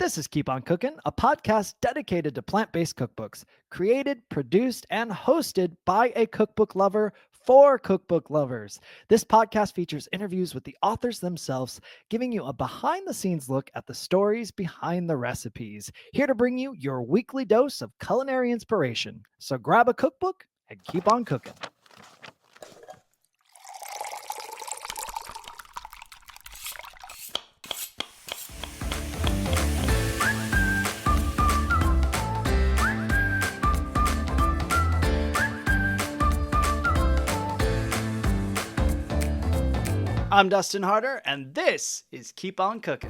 This is Keep On Cooking, a podcast dedicated to plant-based cookbooks, created, produced, and hosted by a cookbook lover for cookbook lovers. This podcast features interviews with the authors themselves, giving you a behind-the-scenes look at the stories behind the recipes. Here to bring you your weekly dose of culinary inspiration. So grab a cookbook and keep on cooking. I'm Dustin Harder, and this is Keep On Cooking.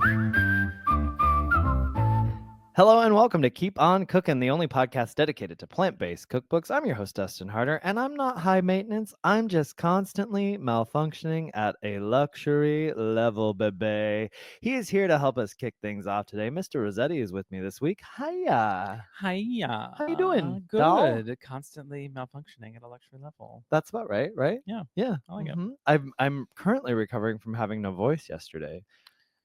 Hello and welcome to Keep On Cooking, the only podcast dedicated to plant-based cookbooks. I'm your host, Dustin Harder, and I'm not high maintenance. I'm just constantly malfunctioning at a luxury level, baby. He is here to help us kick things off today. Mr. Rossetti is with me this week. Hiya. Hiya. How you doing, Good. doll? Constantly malfunctioning at a luxury level. That's about right? Yeah. Yeah. I like it. I'm currently recovering from having no voice yesterday.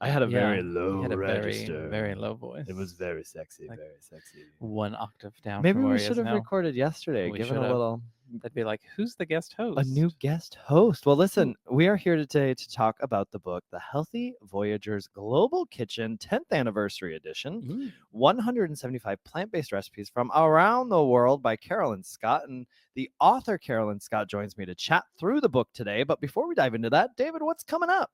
I had a very low You had a register. very low voice. It was very sexy, Like very sexy. 1 octave down. Maybe from where we he should is have now. recorded yesterday, We given a should have. little That'd be like, who's the guest host? a new guest host. Well, listen, we are here today to talk about the book, The Healthy Voyager's Global Kitchen 10th Anniversary Edition, Ooh. 175 plant-based recipes from around the world by Carolyn Scott. And the author, Carolyn Scott, joins me to chat through the book today. But before we dive into that, David, what's coming up?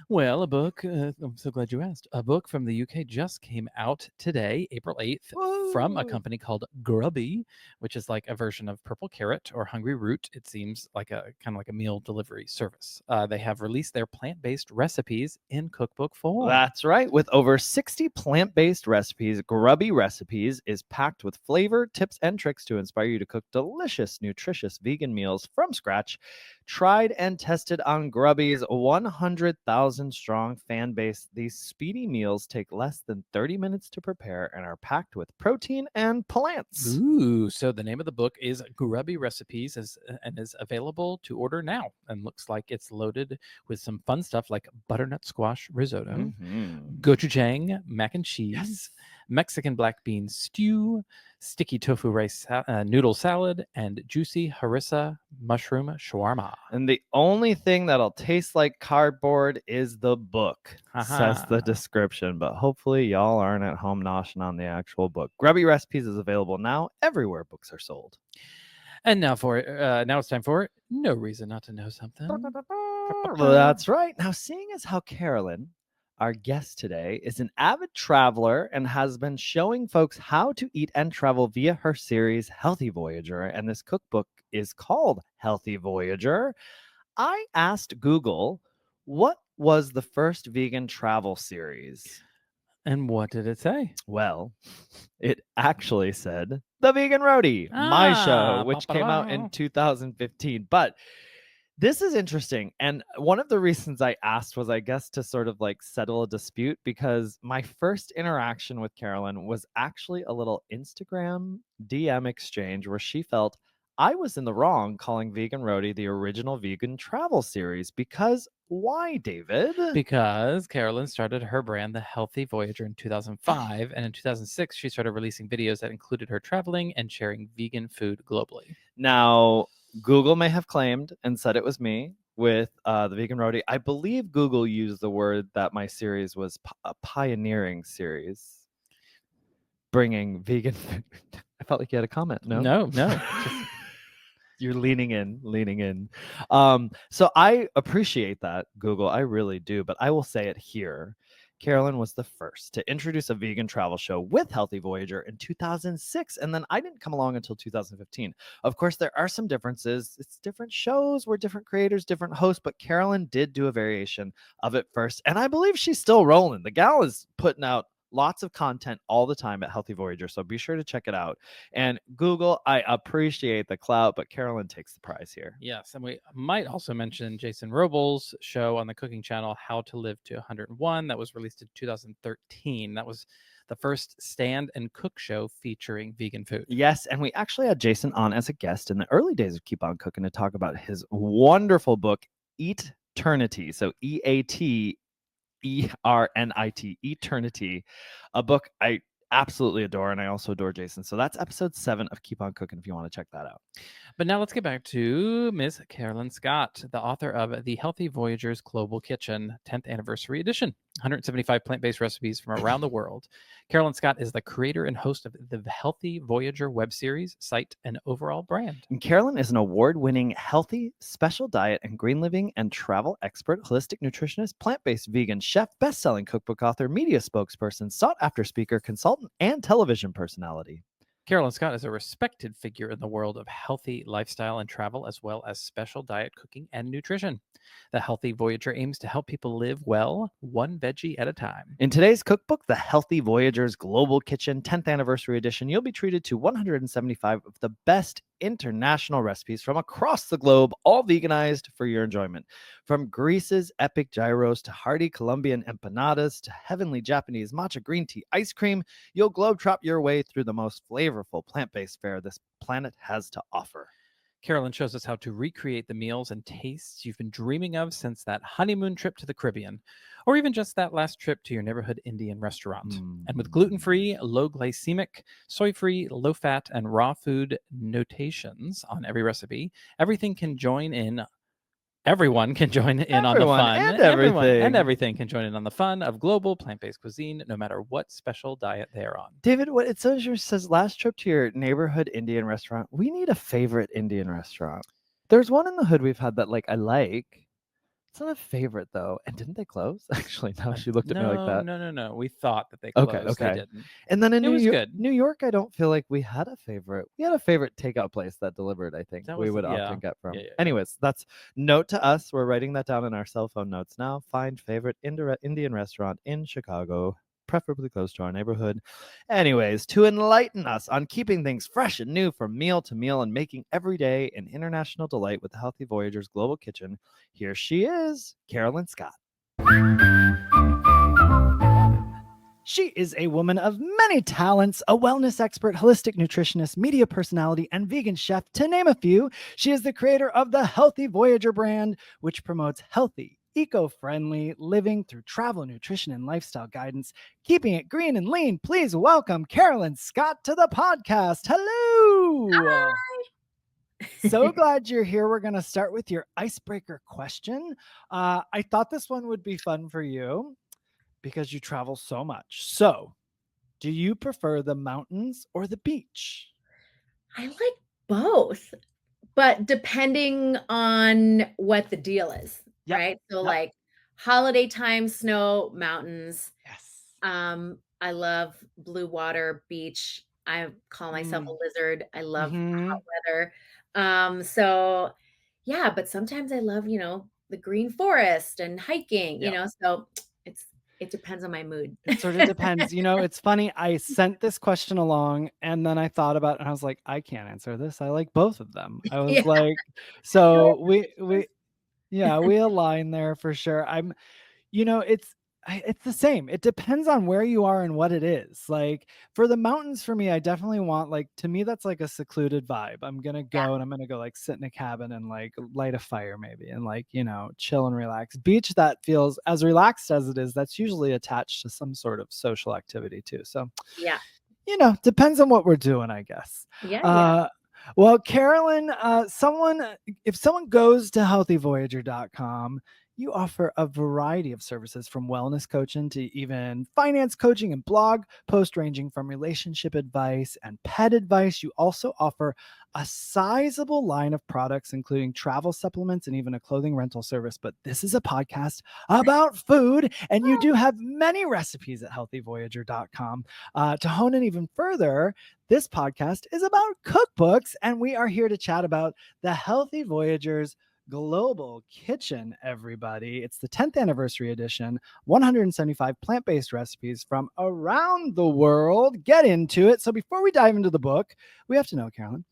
Well, a book, I'm so glad you asked. A book from the UK just came out today, April 8th, from a Woo! company called Grubby, which is like a version of Purple Carrot or Hungry Root. It seems like a kind of like a meal delivery service. They have released their plant-based recipes in cookbook form. That's right. With over 60 plant-based recipes, Grubby Recipes is packed with flavor, tips, and tricks to inspire you to cook delicious, nutritious vegan meals from scratch. Tried and tested on Grubby's 100,000 strong fan base, these speedy meals take less than 30 minutes to prepare and are packed with protein and plants. Ooh, so the name of the book is Grubby Recipes and is available to order now, and looks like it's loaded with some fun stuff like butternut squash risotto, gochujang mac and cheese, Yes. Mexican black bean stew, sticky tofu rice noodle salad, and juicy harissa mushroom shawarma. And the only thing that'll taste like cardboard is the book, says the Haha. description. But hopefully y'all aren't at home noshing on the actual book. Grubby Recipes is available now everywhere books are sold. And now it's time for No Reason Not to Know Something. Well, that's right. Now, seeing as how Carolyn, our guest today, is an avid traveler and has been showing folks how to eat and travel via her series Healthy Voyager, and this cookbook is called Healthy Voyager, I asked Google, what was the first vegan travel series? And what did it say? Well, it actually said The Vegan Roadie, my show, which came out in 2015. But this is interesting. And one of the reasons I asked was, I guess, to sort of like settle a dispute, because my first interaction with Carolyn was actually a little Instagram DM exchange where she felt I was in the wrong calling Vegan Roadie the original vegan travel series. Because why, David? Because Carolyn started her brand, The Healthy Voyager, in 2005. And in 2006, she started releasing videos that included her traveling and sharing vegan food globally. Now, Google may have claimed and said it was me with the Vegan Roadie. I believe Google used the word that my series was a pioneering series, bringing vegan food. I felt like you had a comment. No. You're leaning in. So I appreciate that, Google. I really do. But I will say it here. Carolyn was the first to introduce a vegan travel show with Healthy Voyager in 2006. And then I didn't come along until 2015. Of course, there are some differences. It's different shows. We're different creators, different hosts. But Carolyn did do a variation of it first. And I believe she's still rolling. The gal is putting out lots of content all the time at Healthy Voyager, so be sure to check it out. And Google, I appreciate the clout, but Carolyn takes the prize here. Yes, and we might also mention Jason Robles' show on the cooking channel, How to Live to 101, that was released in 2013. That was the first stand and cook show featuring vegan food. Yes, and we actually had Jason on as a guest in the early days of Keep On Cooking to talk about his wonderful book, Eat Eternity. So EAT Ernit, Eternity, a book I absolutely adore, and I also adore Jason. So that's episode 7 of Keep on Cooking if you want to check that out. But now let's get back to Miss Carolyn Scott, the author of The Healthy Voyager's Global Kitchen 10th Anniversary Edition, 175 plant-based recipes from around the world. Carolyn Scott is the creator and host of the Healthy Voyager web series, site, and overall brand. And Carolyn is an award-winning healthy, special diet and green living and travel expert, holistic nutritionist, plant-based vegan chef, best-selling cookbook author, media spokesperson, sought-after speaker, consultant, and television personality. Carolyn Scott is a respected figure in the world of healthy lifestyle and travel, as well as special diet cooking and nutrition. The Healthy Voyager aims to help people live well, one veggie at a time. In today's cookbook, The Healthy Voyager's Global Kitchen 10th Anniversary Edition, you'll be treated to 175 of the best international recipes from across the globe, all veganized for your enjoyment. From Greece's epic gyros to hearty Colombian empanadas to heavenly Japanese matcha green tea ice cream, you'll globe-trot your way through the most flavorful plant-based fare this planet has to offer. Carolyn shows us how to recreate the meals and tastes you've been dreaming of since that honeymoon trip to the Caribbean, or even just that last trip to your neighborhood Indian restaurant. And with gluten-free, low glycemic, soy-free, low-fat, and raw food notations on every recipe, everyone can join in on the fun. And everything. And everything can join in on the fun of global plant-based cuisine, no matter what special diet they're on. David, what it says last trip to your neighborhood Indian restaurant. We need a favorite Indian restaurant. There's one in the hood we've had that I like. It's not a favorite though. And didn't they close? Actually, now she looked at me like that. No. We thought that they closed. Okay. They didn't. And then in good. New York, I don't feel like we had a favorite. We had a favorite takeout place that delivered, I think we would often get from. Yeah. Anyways, that's note to us. We're writing that down in our cell phone notes now. Find favorite Indian restaurant in Chicago, preferably close to our neighborhood. Anyways, to enlighten us on keeping things fresh and new from meal to meal and making every day an international delight with the Healthy Voyager's Global Kitchen, here she is, Carolyn Scott. She is a woman of many talents, a wellness expert, holistic nutritionist, media personality, and vegan chef, to name a few. She is the creator of the Healthy Voyager brand, which promotes healthy, eco-friendly living through travel, nutrition, and lifestyle guidance, keeping it green and lean. Please welcome Carolyn Scott to the podcast. Hello. Hi. So glad you're here. We're going to start with your icebreaker question. I thought this one would be fun for you because you travel so much. So, do you prefer the mountains or the beach? I like both, but depending on what the deal is, Yep, right? So yep. like holiday time, snow, mountains. Yes. I love blue water, beach. I call myself a lizard. I love hot weather. So yeah, but sometimes I love, the green forest and hiking, so it depends on my mood. It sort of depends. It's funny. I sent this question along and then I thought about it and I was like, I can't answer this. I like both of them. I was Yeah. like, so we align there for sure. It's the same. It depends on where you are and what it is. Like for the mountains, for me, I definitely want to me, that's like a secluded vibe. I'm going to go and I'm going to go sit in a cabin and light a fire maybe and chill and relax. Beach, that feels as relaxed as it is. That's usually attached to some sort of social activity too. So, yeah, depends on what we're doing, I guess. Yeah. Well, Carolyn, if someone goes to healthyvoyager.com, you offer a variety of services from wellness coaching to even finance coaching and blog posts ranging from relationship advice and pet advice. You also offer a sizable line of products, including travel supplements and even a clothing rental service. But this is a podcast about food, and you do have many recipes at healthyvoyager.com. To hone in even further, this podcast is about cookbooks, and we are here to chat about the Healthy Voyager's Global Kitchen, everybody. It's the 10th anniversary edition, 175 plant-based recipes from around the world. Get into it. So before we dive into the book, we have to know, Carolyn,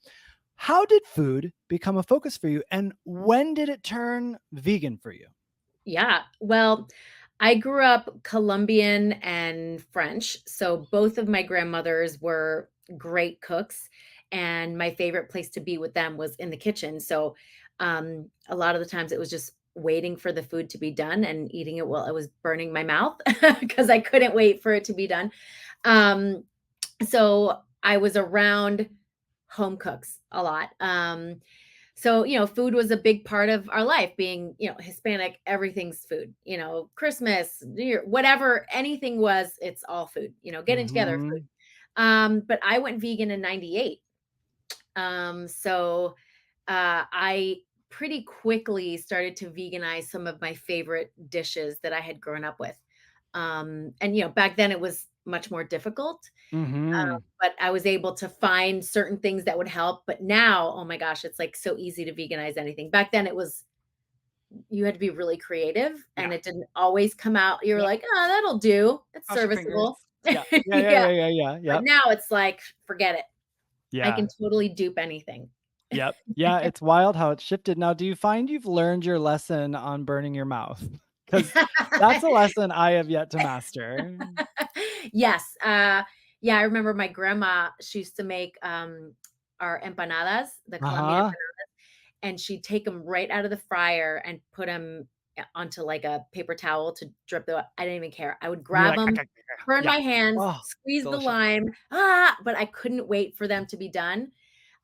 how did food become a focus for you, and when did it turn vegan for you? Yeah, well, I grew up Colombian and French, so both of my grandmothers were great cooks, and my favorite place to be with them was in the kitchen. So a lot of the times it was just waiting for the food to be done and eating it while it was burning my mouth because I couldn't wait for it to be done. Um, so I was around home cooks a lot. So, food was a big part of our life. Being, Hispanic, everything's food, Christmas, New Year, whatever, anything was, it's all food, getting together, food. Mhm. But I went vegan in 98. So I pretty quickly started to veganize some of my favorite dishes that I had grown up with. And, back then it was much more difficult. Mhm. But I was able to find certain things that would help. But now, oh my gosh, it's like so easy to veganize anything. Back then, you had to be really creative Yeah. and it didn't always come out. You were Yep. like, oh, that'll do. It's Cross your fingers. serviceable. Yeah. Yeah, yeah, Yeah. yeah, yeah, yeah, But yep. now it's like, forget it. I Yeah. can totally dupe anything. Yep. Yeah, it's wild how it's shifted. Now, do you find you've learned your lesson on burning your mouth? Because that's a lesson I have yet to master. Yes. Yeah, I remember my grandma, she used to make our empanadas, the Colombian Uh-huh. empanadas, and she'd take them right out of the fryer and put them onto like a paper towel to drip the. I didn't even care. I would You're grab like, them, burn yeah. my hands, Oh, squeeze the delicious. lime, but I couldn't wait for them to be done.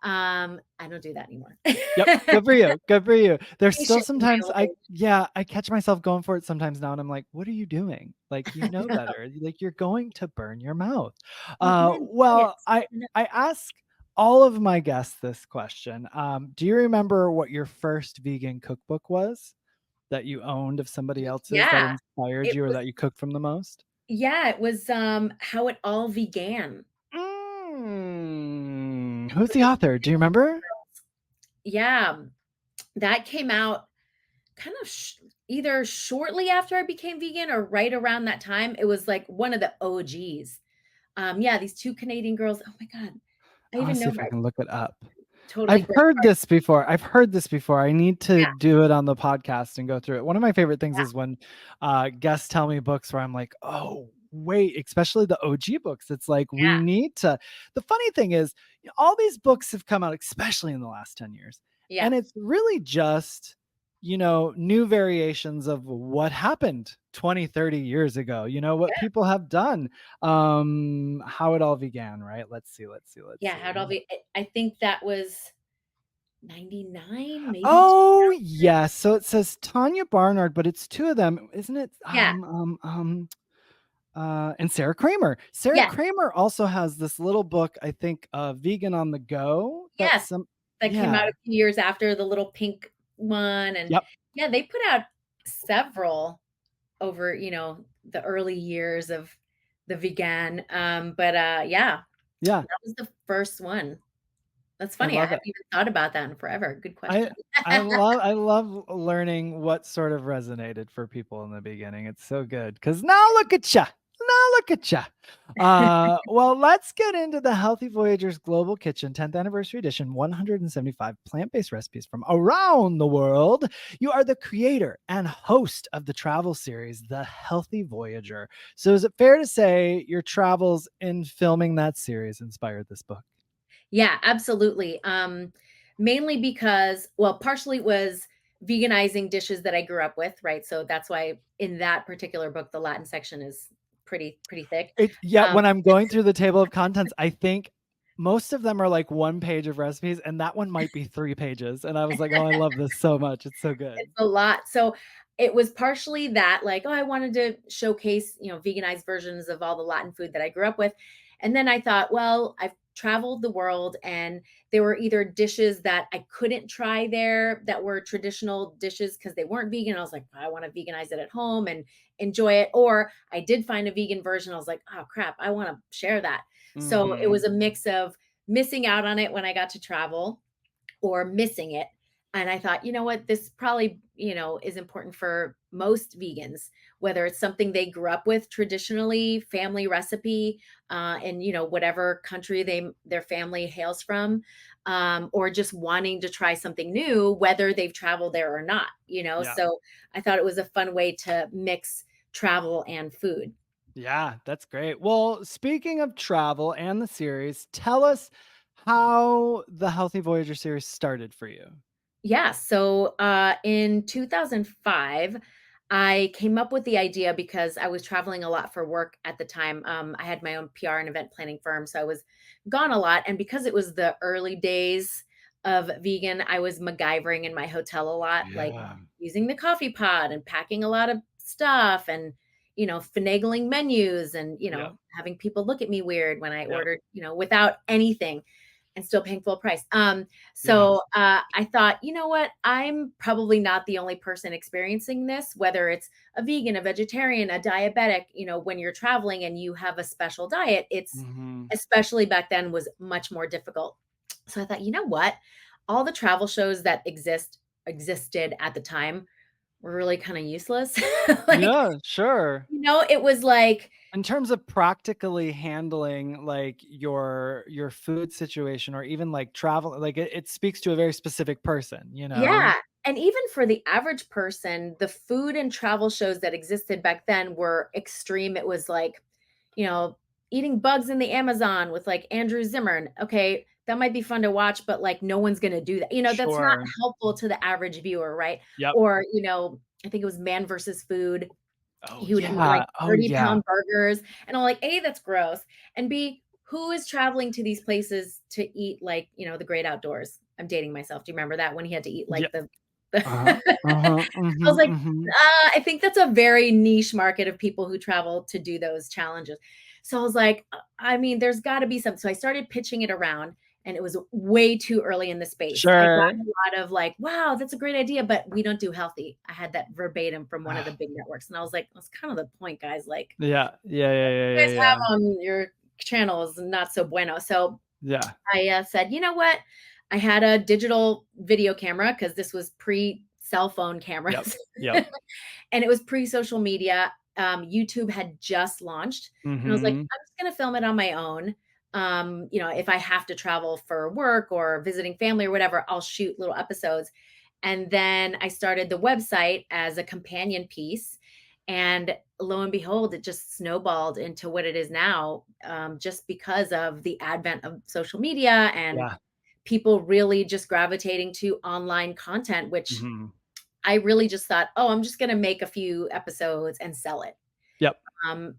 I don't do that anymore. Yep. Good for you. Good for you. There's still Patient in my sometimes old age. I catch myself going for it sometimes now and I'm like, what are you doing? Like, you know better. Like, you're going to burn your mouth. Well, then try it. Well, I No. I ask all of my guests this question. Do you remember what your first vegan cookbook was that you owned of somebody else's that Yeah, inspired it you or was. that you cooked from the most? Yeah, it was how it all began. Who's the author? Do you remember? Yeah, that came out kind of either shortly after I became vegan or right around that time. It was like one of the OGs. Yeah, these two Canadian girls. Oh my God. I I wanna even see know if I her. can look it up. Totally I've break heard hearts. this before. I've heard this before. I need to Yeah, do it on the podcast and go through it. One of my favorite things yeah, is when guests tell me books where I'm like, oh, wait, especially the OG books. It's like we yeah, need to. The funny thing is, all these books have come out, especially in the last 10 years. yeah, And it's really just, new variations of what happened 20, 30 years ago, what yeah, people have done, how it all began, right? Let's see, let's see, let's yeah. see. How'd all be? I think that was 99, maybe Oh, 2000. yes. So it says Tanya Barnard, but it's two of them, isn't it? Yeah, And Sarah Kramer. Sarah yes, Kramer also has this little book, I think, Vegan on the Go. That's yes. some, That came out yeah. a few years after the little pink one, and Yep. yeah, they put out several over, the early years of the vegan. But yeah, Yeah. that was the first one. That's I funny. I love haven't it. even thought about that in forever. Good I question. I love learning what sort of resonated for people in the beginning. It's so good because now look at ya. Now look at ya. Well, let's get into the Healthy Voyagers Global Kitchen 10th Anniversary Edition 175 plant-based recipes from around the world. You are the creator and host of the travel series, The Healthy Voyager. So is it fair to say your travels in filming that series inspired this book? Yeah, absolutely. Mainly because, well, partially it was veganizing dishes that I grew up with, right? So that's why in that particular book, the Latin section is pretty thick. Yeah, Um, when I'm going through the table of contents, I think most of them are like 1 page of recipes, and that one might be 3 pages, and I was like, "Oh, I love this so much. It's so good." It's a lot. So it was partially that, like, oh, I wanted to showcase, veganized versions of all the Latin food that I grew up with. And then I thought, well, I've traveled the world and there were either dishes that I couldn't try there that were traditional dishes because they weren't vegan. I was like, I want to veganize it at home and enjoy it. Or I did find a vegan version. I was like, oh crap, I want to share that. So it Mhm. was a mix of missing out on it when I got to travel or missing it. And I thought, you know what, this probably, is important for most vegans, whether it's something they grew up with traditionally, family recipe, in whatever country their family hails from, or just wanting to try something new, whether they've traveled there or not. Yeah. So I thought it was a fun way to mix travel and food. Yeah, that's great. Well, speaking of travel and the series, tell us how the Healthy Voyager series started for you. Yeah. So in 2005, I came up with the idea because I was traveling a lot for work at the time. I had my own PR and event planning firm, so I was gone a lot. And because it was the early days of vegan, I was MacGyvering in my hotel a lot, like Yeah. using the coffee pod and packing a lot of stuff and, finagling menus and, Yep. having people look at me weird when I Yep. ordered, without anything and still paying full price. Yeah. So I thought, you know what? I'm probably not the only person experiencing this, whether it's a vegan, a vegetarian, a diabetic, when you're traveling and you have a special diet, it's Mhm. especially back then was much more difficult. So I thought, you know what? All the travel shows that existed at the time were really kind of useless. Like, Yeah, sure. it was like, In terms of practically handling, like, your food situation or even, like, travel, like, it speaks to a very specific person, you know? yeah, and even for the average person, the food and travel shows that existed back then were extreme. It was like, you know, eating bugs in the Amazon with, like, Andrew Zimmern. Okay, that might be fun to watch, but, like, no one's gonna do that. That's not Sure. helpful to the average viewer, right? Yep. Or, I think it was Man versus Food. Oh, He would eat, like, yeah. Oh, yeah. 30-pound burgers, and I'm like, A, that's gross, and B, who is traveling to these places to eat, like, the great outdoors? I'm dating myself. Do you remember that when he had to eat, Yeah. like, the Uh-huh. Uh-huh. I was Mhm, like, mhm. I think that's a very niche market of people who travel to do those challenges." So I was like, I mean, there's gotta be some. So I started pitching it around, and it was way too early in the space. I got Sure. a lot of like, "Wow, that's a great idea, but we don't do healthy." I had that verbatim from one of the big networks, and I was like, "That's kind of the point, guys. Like, Yeah. Yeah, yeah, yeah, you yeah, guys yeah. have on your channel is not so bueno." So Yeah. I said, "You know what?" I had a digital video camera because this was pre cell phone Yep. cameras. Yep. And it was pre-social media. YouTube had just launched, and I was like, Mhm. "I'm just gonna film it on my own." If I have to travel for work or visiting family or whatever, I'll shoot little episodes. And then I started the website as a companion piece, and lo and behold, it just snowballed into what it is now, just because of the advent of social media and Yeah. people really just gravitating to online content, which Mhm. I really just thought, "Oh, I'm just gonna make a few episodes and sell it." Yep.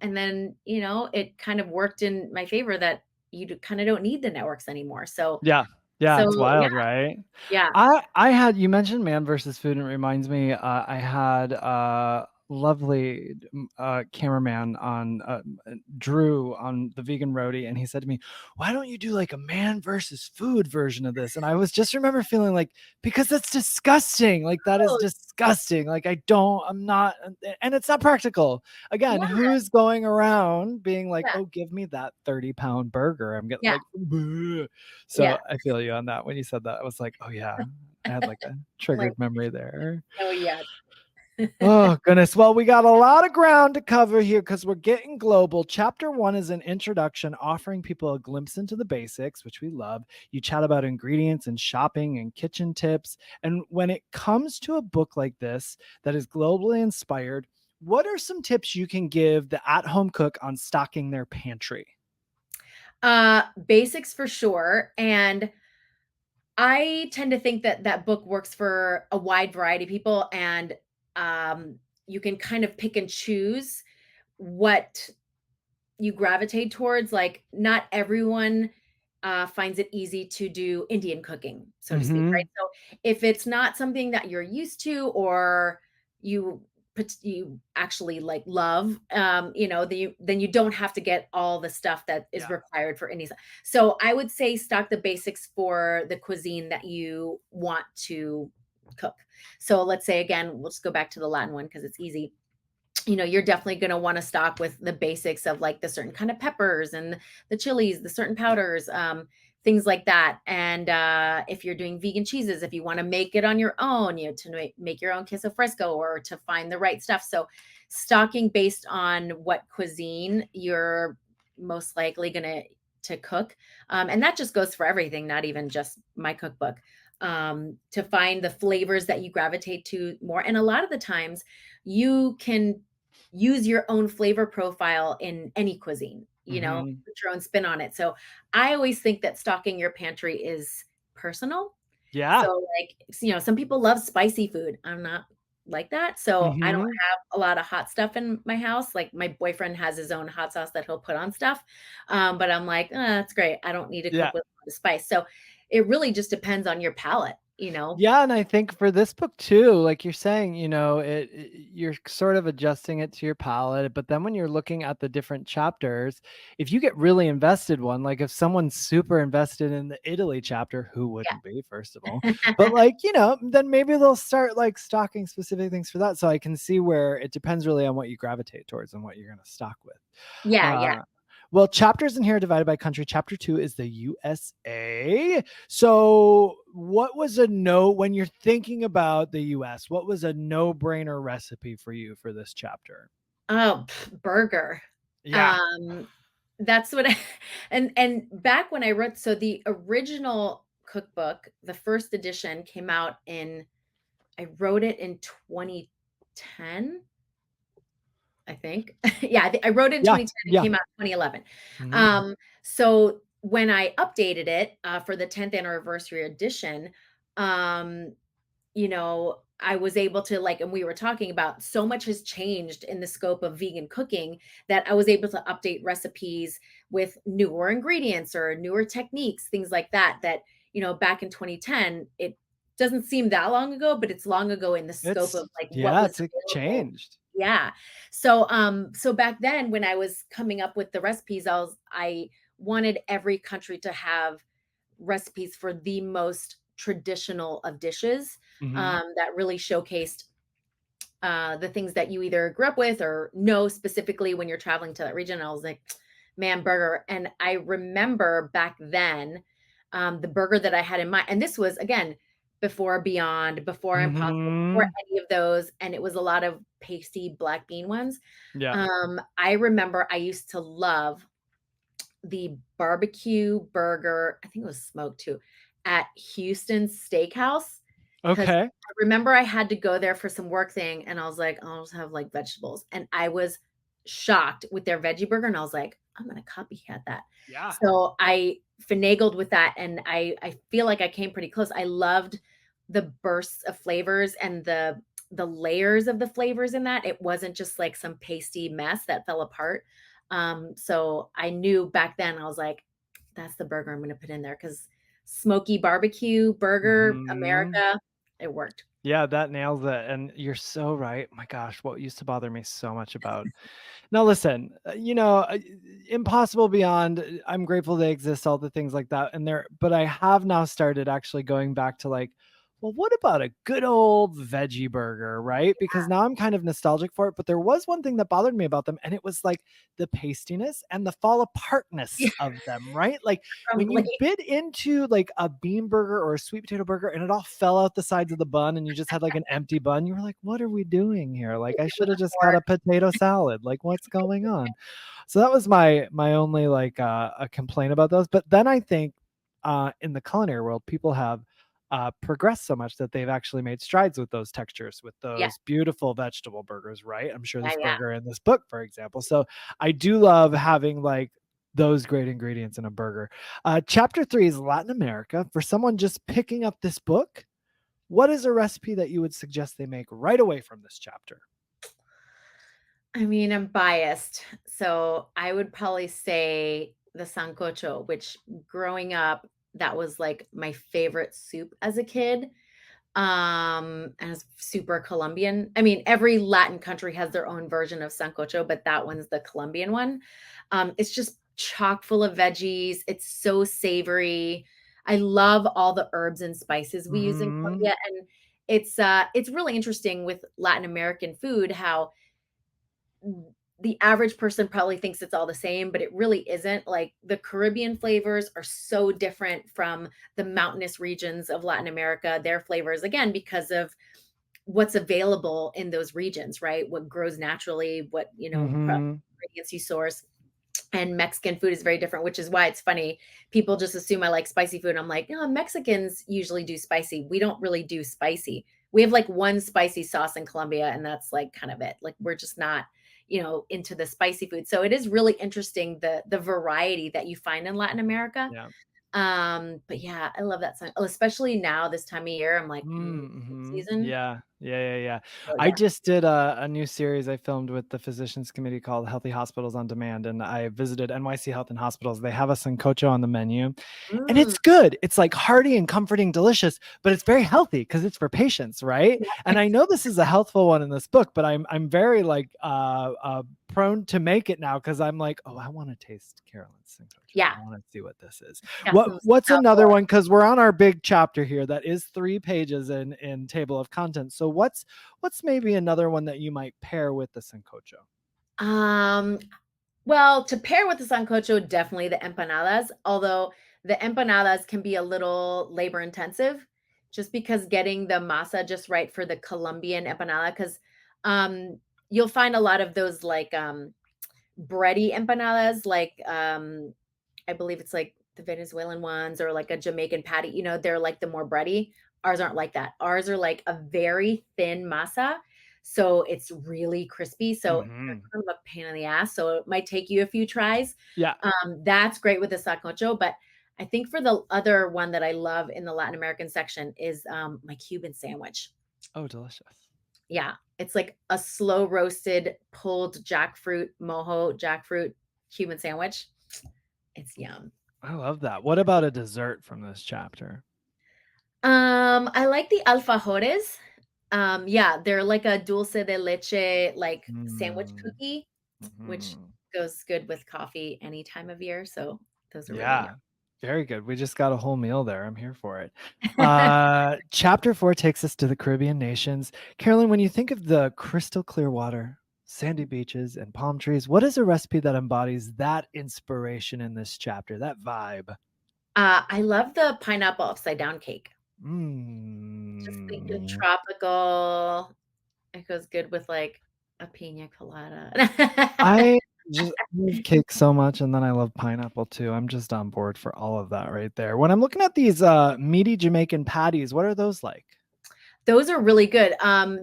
And then, it kind of worked in my favor that you kinda don't need the networks anymore. So Yeah. Yeah, so it's yeah, wild, right? yeah. I had you mentioned Man versus Food, and it reminds me, I had a lovely, cameraman on, Drew on the Vegan Roadie, and he said to me, "Why don't you do, like, a Man versus Food version of this?" And I was just remember feeling like, "Because that's disgusting, like, that is Oh, disgusting, like, I'm not and it's not practical." Again, yeah, who's going around being like, yeah, "Oh, give me that 30-pound burger." I'm getting yeah, like, "Bleh." yeah. So I feel you on that. When you said that, I was like, "Oh, yeah." I had, like, a Like, triggered memory there. oh, yeah. Oh, goodness. Well, we got a lot of ground to cover here because we're getting global. Chapter 1 is an introduction offering people a glimpse into the basics, which we love. You chat about ingredients and shopping and kitchen tips. And when it comes to a book like this that is globally inspired, what are some tips you can give the at-home cook on stocking their pantry? Basics for sure, and I tend to think that that book works for a wide variety of people, and, you can kind of pick and choose what you gravitate towards. Like, not everyone finds it easy to do Indian cooking, so to speak, right? Mhm. So if it's not something that you're used to or you you actually like love, then you don't have to get all the stuff that is Yeah. required for any. So I would say stock the basics for the cuisine that you want to cook. So let's say again, we'll just go back to the Latin one because it's easy. You're definitely going to want to stock with the basics of like the certain kind of peppers and the chilies, the certain powders, things like that. And if you're doing vegan cheeses, if you want to make it on your own, to make your own queso fresco or to find the right stuff. So stocking based on what cuisine you're most likely going to cook. And that just goes for everything, not even just my cookbook. To find the flavors that you gravitate to more. And a lot of the times you can use your own flavor profile in any cuisine, Mhm. put your own spin on it. So I always think that stocking your pantry is personal. Yeah. So, like, some people love spicy food. I'm not like that. So I don't Mhm. have a lot of hot stuff in my house. Like my boyfriend has his own hot sauce that he'll put on stuff. But I'm like, that's great. I don't need to Yeah. cook with a lot of spice. So it really just depends on your palate. Yeah, and I think for this book too, like you're saying, you're sort of adjusting it to your palate, but then when you're looking at the different chapters, if you get really invested one, like if someone's super invested in the Italy chapter, who wouldn't be, first of all? But like, then maybe they'll start like stocking specific things for that. So I can see where it depends really on what you gravitate towards and what you're going to stock with. Yeah, yeah. Uh, well, chapters in here are divided by country. Chapter 2 is the USA. So, what was a no when you're thinking about the US? What was a no-brainer recipe for you for this chapter? Oh, burger. Yeah. Um, that's what I and back when I wrote so the original cookbook, the first edition came out in I wrote it in 2010, I think. Yeah, I wrote it in Yeah. 2010, it Yeah. came out in 2011. Mhm. So when I updated it, for the 10th anniversary edition, um, I was able to like, and we were talking about so much has changed in the scope of vegan cooking that I was able to update recipes with newer ingredients or newer techniques, things like that. Back in 2010, it doesn't seem that long ago, but it's long ago in the scope of like what was It's available. changed. Yeah. So back then when I was coming up with the recipes, I wanted every country to have recipes for the most traditional of dishes, Mhm. that really showcased the things that you either grew up with or know specifically when you're traveling to that region. I was like, man, burger. And I remember back then, the burger that I had in mind, and this was again before Beyond, before Impossible, before Mhm. any of those, and it was a lot of pasty black bean ones. Yeah. I remember I used to love the barbecue burger, I think it was smoked too, at Houston's Steakhouse, 'cause Okay. I remember I had to go there for some work thing, and I was like, "I'll just have, like, vegetables," and I was shocked with their veggie burger, and I was like, "I'm gonna copycat that." Yeah. So I finagled with that, and I feel like I came pretty close. I loved the bursts of flavors and the layers of the flavors in that. It wasn't just like some pasty mess that fell apart. So I knew back then, I was like, that's the burger I'm gonna put in there because smoky barbecue burger, Mhm. America, it worked. Yeah, that nails it. And you're so right. My gosh, what used to bother me so much about now listen, Impossible Beyond, I'm grateful they exist, all the things like that, and but I have now started actually going back to like, well, what about a good old veggie burger, right? Because now I'm kind of nostalgic for it, but there was one thing that bothered me about them, and it was like the pastiness and the fall apartness Yeah, of them, right? Like when crumbly. you bit into like a bean burger or a sweet potato burger and it all fell out the sides of the bun and you just had like an empty bun, you were like, what are we doing here? Like I should With have a just got fork. a potato salad. Like what's going on? So that was my only like a complaint about those. But then I think in the culinary world, people have progressed so much that they've actually made strides with those textures, with Yeah, those beautiful vegetable burgers, right? I'm sure yeah, this yeah. burger in this book, for example. So I do love having like those great ingredients in a burger. Chapter 3 is Latin America. For someone just picking up this book, what is a recipe that you would suggest they make right away from this chapter? I mean, I'm biased, so I would probably say the sancocho, which growing up, that was like my favorite soup as a kid. And it's super Colombian. I mean, every Latin country has their own version of sancocho, but that one's the Colombian one. It's just chock full of veggies. It's so savory. I love all the herbs and spices we use in Hmm. Colombia, and it's really interesting with Latin American food how the average person probably thinks it's all the same, but it really isn't. Like the Caribbean flavors are so different from the mountainous regions of Latin America. Their flavors, again, because of what's available in those regions, right? What grows naturally, what, Hmm. ingredients you source. And Mexican food is very different, which is why it's funny. People just assume I like spicy food. I'm like, no, Mexicans usually do spicy. We don't really do spicy. We have like one spicy sauce in Colombia, and that's like kind of it. Like we're just not, into the spicy food. So it is really interesting the variety that you find in Latin America. Yeah. But yeah, I love that song, especially now this time of year. I'm like, season. Yeah. So I yeah. just did a new series I filmed with the Physicians Committee called Healthy Hospitals on Demand, and I visited NYC Health and Hospitals. They have a sancocho on the menu, and Mm, it's good. It's like hearty and comforting, delicious, but it's very healthy because it's for patients, right? yeah, And I know this is a healthful one in this book, but I'm very like prone to make it now because I'm like, oh, I want to taste Carolyn's sancocho. yeah, I want to see what this is. got some What's cowboy. another one? Because we're on our big chapter here that is 3 pages in table of contents. So what's maybe another one that you might pair with the sancocho? Um, well, to pair with the sancocho, definitely the empanadas, although the empanadas can be a little labor intensive just because getting the masa just right for the Colombian empanada, because um, you'll find a lot of those like bready empanadas, like I believe it's like the Venezuelan ones or like a Jamaican patty, they're like the more bready. Ours aren't like that. Ours are like a very thin masa. So it's really crispy. So they're Hmm. kind of a pain in the ass. So it might take you a few tries. Yeah. That's great with the sancocho. But I think for the other one that I love in the Latin American section is my Cuban sandwich. Oh, delicious. Yeah. It's like a slow roasted pulled jackfruit, mojo jackfruit Cuban sandwich. It's yum. I love that. What about a dessert from this chapter? I like the alfajores. Yeah, they're like a dulce de leche, like sandwich Mm, cookie, which mhm. goes good with coffee any time of year. So those are really Yeah. Very good. We just got a whole meal there. I'm here for it. yum. Chapter 4 takes us to the Caribbean nations. Carolyn, when you think of the crystal clear water, sandy beaches, and palm trees, what is a recipe that embodies that inspiration in this chapter, that vibe? I love the pineapple upside down cake. Just thinking Mm. tropical. It goes good with like a pina colada. I just love cake so much, and then I love pineapple too. I'm just on board for all of that right there. When I'm looking at these meaty Jamaican patties, what are those like? Those are really good.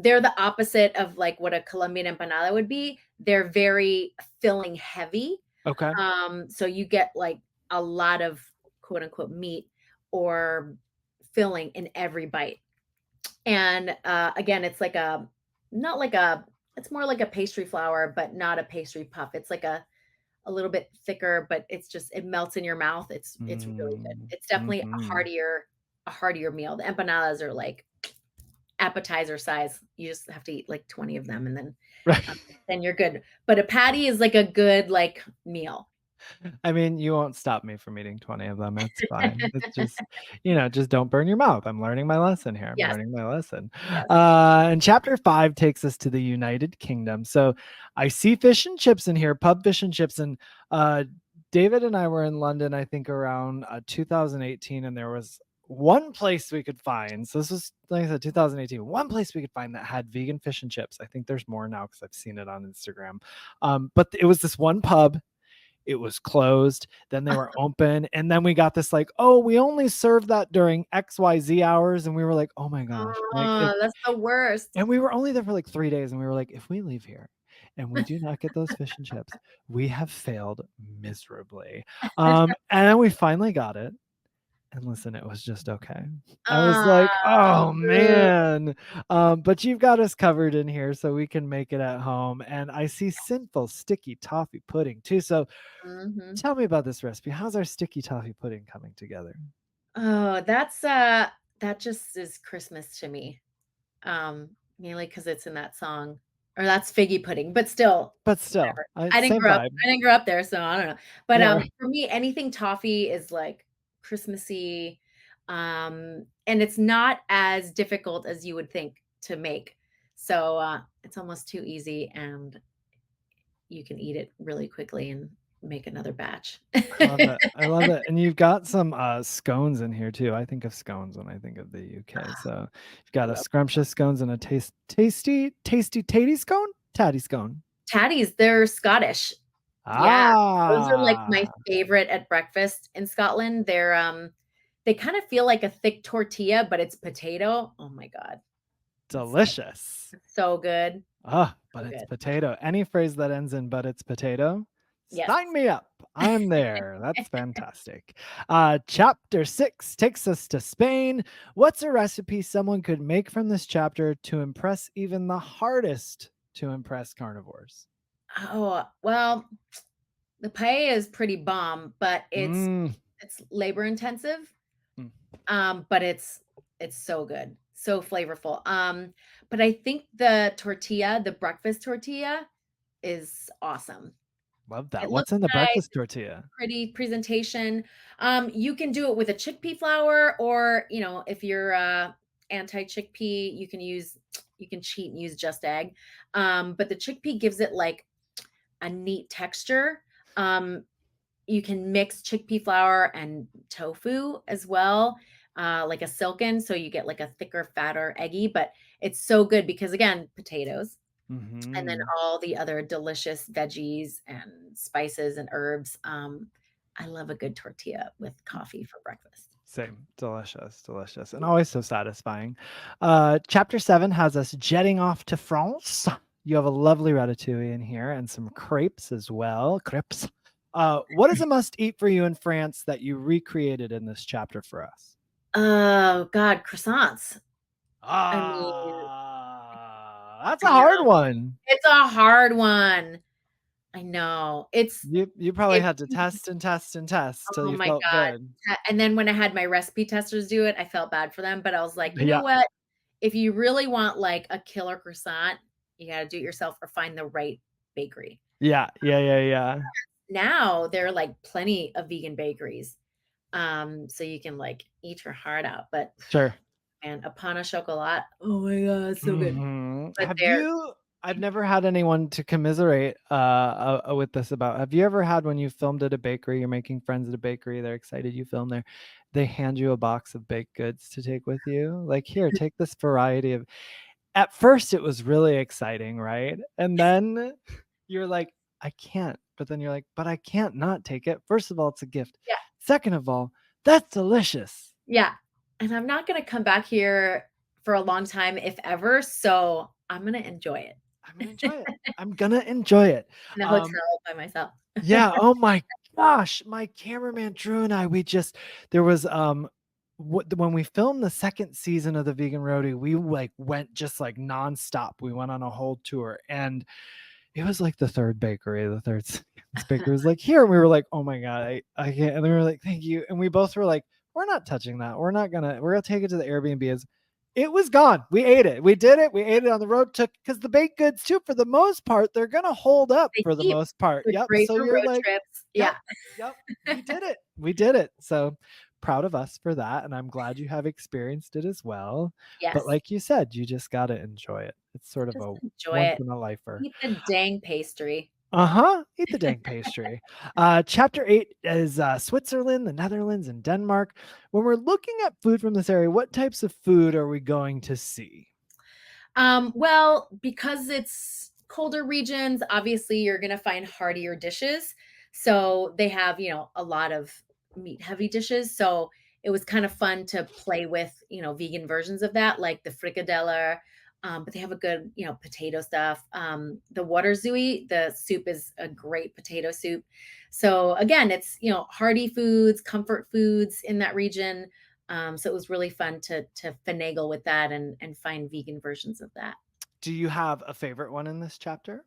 They're the opposite of like what a Colombian empanada would be. They're very filling heavy. Okay. So you get like a lot of quote unquote meat or filling in every bite. And again, it's like not like it's more like a pastry flour, but not a pastry puff. It's like a little bit thicker, but it melts in your mouth. It's really good. Mm, It's definitely mhm. a heartier meal. The empanadas are like appetizer size. You just have to eat like 20 of them and Right. then you're good. But a patty is like a good like meal. I mean, you won't stop me from eating 20 of them. It's fine. It's just, just don't burn your mouth. I'm learning my lesson here. I'm Yes, learning my lesson. yes. And chapter 5 takes us to the United Kingdom. So I see fish and chips in here, pub fish and chips. And David and I were in London, I think around 2018, and there was one place we could find. So this was, like I said, 2018. One place we could find that had vegan fish and chips. I think there's more now because I've seen it on Instagram. But it was this one pub. It was closed, then they were open, and then we got this like, oh, we only serve that during XYZ hours, and we were like, oh my gosh, like if, Oh, that's the worst. and we were only there for like 3 days, and we were like, if we leave here and we do not get those fish and chips, we have failed miserably. And then we finally got it, and listen, it was just okay. I was Ah, like, oh boo. man. But you've got us covered in here so we can make it at home. And I see sinful sticky toffee pudding too. So Mhm. tell me about this recipe. How's our sticky toffee pudding coming together? Oh, that just is Christmas to me. Mainly because it's in that song. Or that's figgy pudding, but still, But still, whatever. I didn't same grow up vibe. I didn't grow up there, so I don't know. But, Yeah. for me, anything toffee is, like, Christmassy, and it's not as difficult as you would think to make. So, it's almost too easy, and you can eat it really quickly and make another batch. I love it. I love it. And you've got some scones in here too. I think of scones when I think of the UK. So you've got a Love scrumptious scones and a tasty tatty scone? Tatty scone. Tatties, they're Scottish. Yeah, those are, like, my Ah, favorite at breakfast in Scotland. They kind of feel like a thick tortilla, but it's potato. Oh my god. It's delicious. so good, Ah, but so it's good. potato. Any phrase that ends in but it's potato Yes. Sign me up. I'm there. That's fantastic. Chapter 6 takes us to Spain. What's a recipe someone could make from this chapter to impress even the hardest to impress carnivores? Oh, well, the paella is pretty bomb, but it's Mm. labor intensive. Mm. But it's so good, so flavorful. But I think the tortilla, the breakfast tortilla, is awesome. Love that. It What's looks in the nice, breakfast tortilla? pretty presentation. You can do it with a chickpea flour, or if you're anti-chickpea, you can cheat and use just egg. But the chickpea gives it like a neat texture. You can mix chickpea flour and tofu as well, like a silken, so you get like a thicker, fatter, eggy. But it's so good because, again, potatoes, and then Mm-hmm. all the other delicious veggies and spices and herbs. I love a good tortilla with coffee for breakfast. Same. Delicious, delicious, and always so satisfying. Chapter 7 has us jetting off to France. You have a lovely ratatouille in here and some crepes as well. Crepes. What is a must eat for you in France that you recreated in this chapter for us? Oh God, croissants. I mean, That's I a hard know one. it's a hard one. I know You probably it's had to test and test and test till oh you my felt God. good. And then when I had my recipe testers do it, I felt bad for them, but I was like, you know Yeah, what? If you really want like a killer croissant, you got to do it yourself or find the right bakery. yeah. Now there are like plenty of vegan bakeries. So you can like eat your heart out. But Sure. and a pain au chocolat, oh my God, so good. But Have you? I've never had anyone to commiserate with this about. Have you ever had when you filmed at a bakery, you're making friends at a bakery, they're excited you film there, they hand you a box of baked goods to take with you? Like, here, take this variety of. At first, it was really exciting, right? And then you're like, I can't. But then you're like, but I can't not take it. First of all, it's a gift. Yeah. Second of all, that's delicious. Yeah. And I'm not going to come back here for a long time, if ever. So I'm going to enjoy it. I'm gonna enjoy it. I'm gonna enjoy it. In a hotel by myself. Yeah. Oh my gosh, my cameraman Drew and I, there was when we filmed the second season of the Vegan Roadie, we like went just like nonstop. We went on a whole tour, and it was like the third bakery, the third bakery was like here, and we were like, oh my God, I can't. And we were like, thank you, and we both were like, we're not touching that. We're gonna take it to the Airbnb. It was gone. We ate it. We did it. We ate it on the road. Because the baked goods too, for the most part, they're gonna hold up They for the keep. most part. They're Yep. great So for you're road like, trips. yep, Yeah. yep. We did it. We did it. So proud of us for that, and I'm glad you have experienced it as well. Yes. But like you said, you just gotta enjoy it. It's sort of Just a enjoy once it. in a lifer. Eat the dang pastry. Eat the dang pastry. Chapter 8 is Switzerland, the Netherlands, and Denmark. When we're looking at food from this area, what types of food are we going to see? Well, because it's colder regions, obviously you're going to find heartier dishes. So they have, a lot of meat heavy dishes. So it was kind of fun to play with, vegan versions of that, like the frikadeller. But they have a good, potato stuff. The water zooey, the soup is a great potato soup. So again, it's, hearty foods, comfort foods in that region. So it was really fun to finagle with that and find vegan versions of that. Do you have a favorite one in this chapter?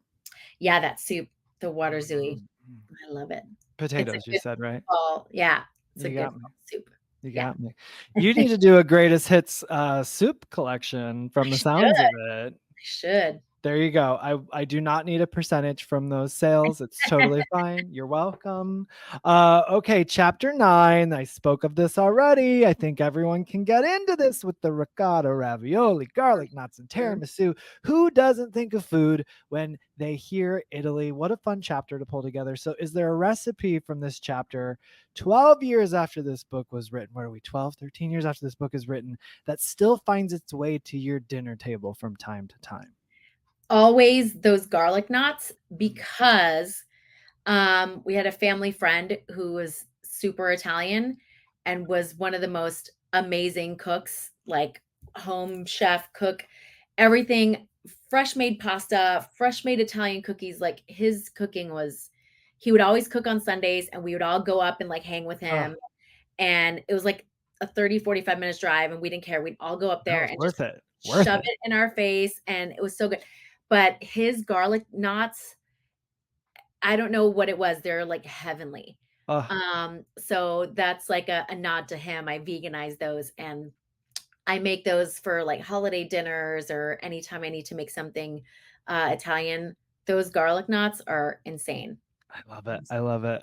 Yeah, that soup, the water zooey. Mhm. I love it. Potatoes, you said, right? Yeah, it's a You good got me. soup. You Yeah. got me. You need to do a greatest hits soup collection from the sounds of it. Should. There you go. I do not need a percentage from those sales. It's totally fine. You're welcome. Okay, chapter 9. I spoke of this already. I think everyone can get into this with the ricotta, ravioli, garlic knots, and tiramisu. Who doesn't think of food when they hear Italy? What a fun chapter to pull together. So is there a recipe from this chapter 12 years after this book was written? Where are we? 12, 13 years after this book is written, that still finds its way to your dinner table from time to time? Always those garlic knots, because we had a family friend who was super Italian and was one of the most amazing cooks, like home chef cook, everything, fresh made pasta, fresh made Italian cookies. Like his cooking was he would always cook on Sundays, and we would all go up and like hang with him. And it was like a 30, 45 minutes drive, and we didn't care. We'd all go up there and just shove it in our face. And it was so good. But his garlic knots, I don't know what it was. They're like heavenly. So that's like a nod to him. I veganized those, and I make those for like holiday dinners or anytime I need to make something Italian. Those garlic knots are insane. I love it. I love it.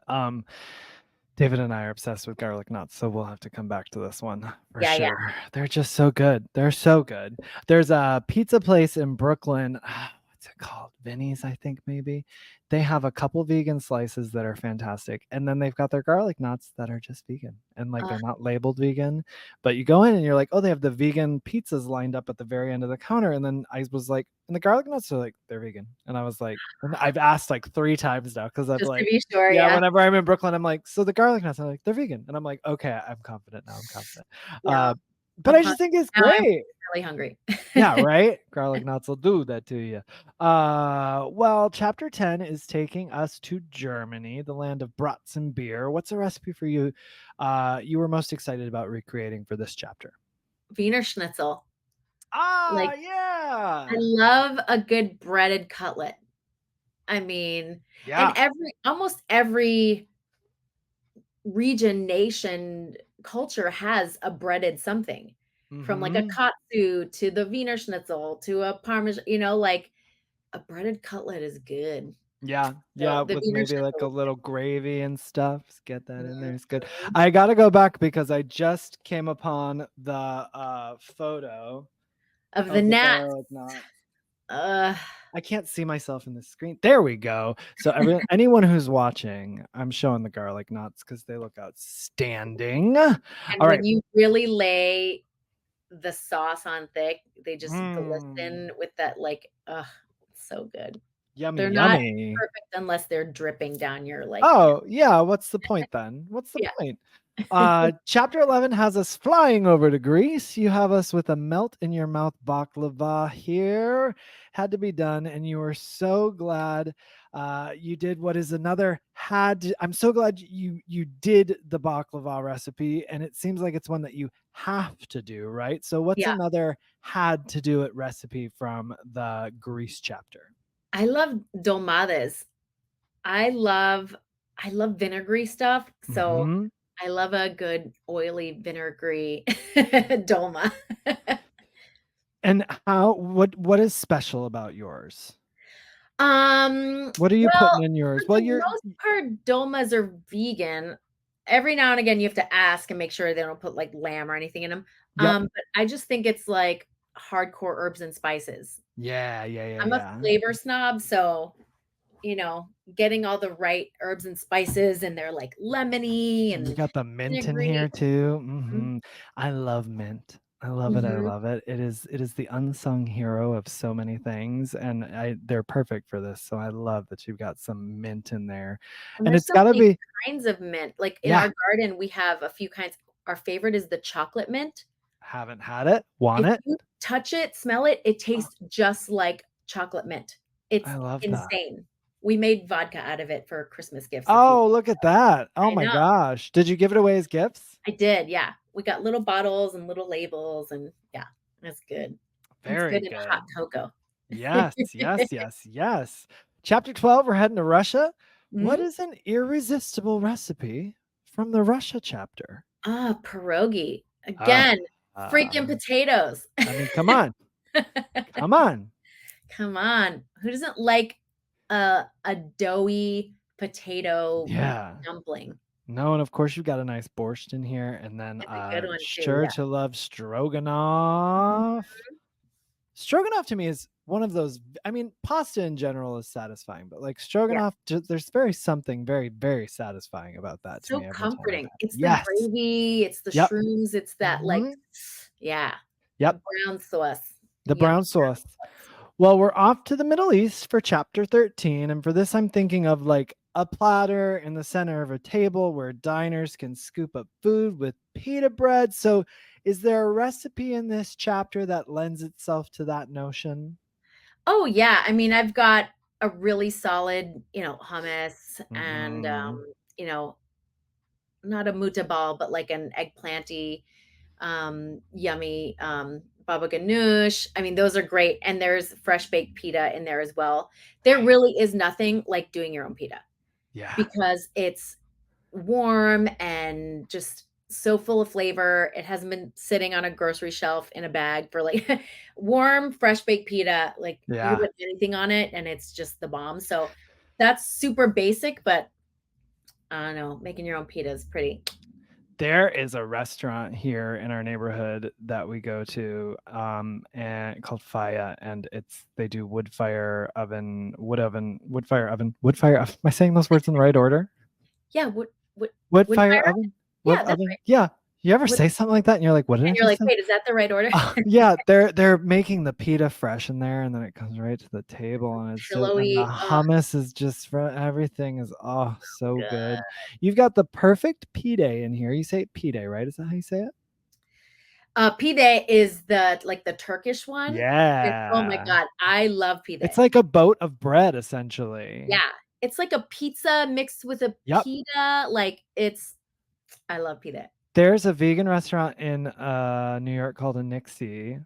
David and I are obsessed with garlic knots, so we'll have to come back to this one for sure. Yeah. They're just so good. They're so good. There's a pizza place in Brooklyn. What's it called? Vinny's, I think maybe. They have a couple vegan slices that are fantastic. And then they've got their garlic knots that are just vegan. And like they're not labeled vegan. But you go in and you're like, oh, they have the vegan pizzas lined up at the very end of the counter. And then I was like, and the garlic nuts are like, they're vegan. And I was like, and I've asked like 3 times now because I'm just like, to be sure, whenever I'm in Brooklyn, I'm like, so the garlic nuts are like, they're vegan. And I'm like, okay, I'm confident now. I'm confident. Yeah. But I just think it's great. I'm really hungry. Yeah, right? Garlic knots will do that to you. Well, chapter 10 is taking us to Germany, the land of brats and beer. What's a recipe for you you were most excited about recreating for this chapter? Wiener Schnitzel. Yeah. I love a good breaded cutlet. I mean, and almost every region, nation, culture has a breaded something, from like a katsu to the Wiener Schnitzel to a Parmesan, like a breaded cutlet is good. Yeah. With maybe like a little gravy and stuff. Get that in there. It's good. I got to go back because I just came upon the photo of the gnat. I can't see myself in the screen. There we go. So anyone who's watching, I'm showing the garlic knots because they look outstanding. And when you really lay the sauce on thick, they just glisten with that so good. Yummy, they're not perfect unless they're dripping down your what's the point then? What's the point? Chapter 11 has us flying over to Greece. You have us with a melt in your mouth baklava here. Had to be done, and you were so glad you did what is another I'm so glad you did the baklava recipe, and it seems like it's one that you have to do, right? So what's another had to do it recipe from the Greece chapter? I love dolmades. I love vinegary stuff. So I love a good oily vinegary dolma. And what is special about yours? What are you putting in yours? For the most part, dolmas are vegan. Every now and again, you have to ask and make sure they don't put like lamb or anything in them. But I just think it's like hardcore herbs and spices. Yeah. I'm a flavor snob, so getting all the right herbs and spices, and they're like lemony, and you got the mint in here too. I love mint. I love it. I love it. It is the unsung hero of so many things, and they're perfect for this. So I love that you've got some mint in there, and it's got to be kinds of mint. Like in our garden, we have a few kinds. Our favorite is the chocolate mint. Haven't had it. Want it? You touch it, smell it. It tastes just like chocolate mint. It's insane. That. We made vodka out of it for Christmas gifts. Oh, look at that. Oh my gosh. Did you give it away as gifts? I did. Yeah. We got little bottles and little labels, and that's good. Very good. In hot cocoa. Yes. Chapter 12, we're heading to Russia. What is an irresistible recipe from the Russia chapter? Pierogi. Again, freaking potatoes. I mean, come on. Come on. Who doesn't like a doughy potato dumpling? No, and of course you've got a nice borscht in here, and then to love stroganoff. Stroganoff to me is one of those. I mean, pasta in general is satisfying, but like stroganoff, there's something very, very satisfying about that. So to me, comforting. It's the gravy, it's the shrooms, it's that the brown sauce. The brown sauce. Well, we're off to the Middle East for chapter 13. And for this, I'm thinking of like a platter in the center of a table where diners can scoop up food with pita bread. So is there a recipe in this chapter that lends itself to that notion? Oh, yeah. I mean, I've got a really solid, hummus and, Mhm. you know, not a mutabal, but like an eggplanty, yummy, baba ganoush. I mean, those are great. And there's fresh baked pita in there as well. There Right. really is nothing like doing your own pita Yeah. because it's warm and just so full of flavor. It hasn't been sitting on a grocery shelf in a bag for like warm, fresh baked pita. Like you can Yeah. put anything on it and it's just the bomb. So that's super basic, but I don't know, making your own pita is pretty. There is a restaurant here in our neighborhood that we go to, and called Faya, and they do wood fire oven. Am I saying those words in the right order? Yeah, would Wood wood fire fire? oven? Wood Yeah, that's oven? right. Yeah. You ever Wood, say something like that and you're like, what did I and you're just like, say? wait, is that the right order? Yeah, they're making the pita fresh in there, and then it comes right to the table, and it's just and the Pillowy. Oh, hummus is just everything is so good. good. You've got the perfect pita in here. You say pita, right? Is that how you say it? Pide is the Turkish one. And oh my Yeah. God, I love It's pide. like a boat of bread, essentially. Yeah. It's like a pizza mixed with a Yep. pita. I love pide. There's a vegan restaurant in New York called Anixi,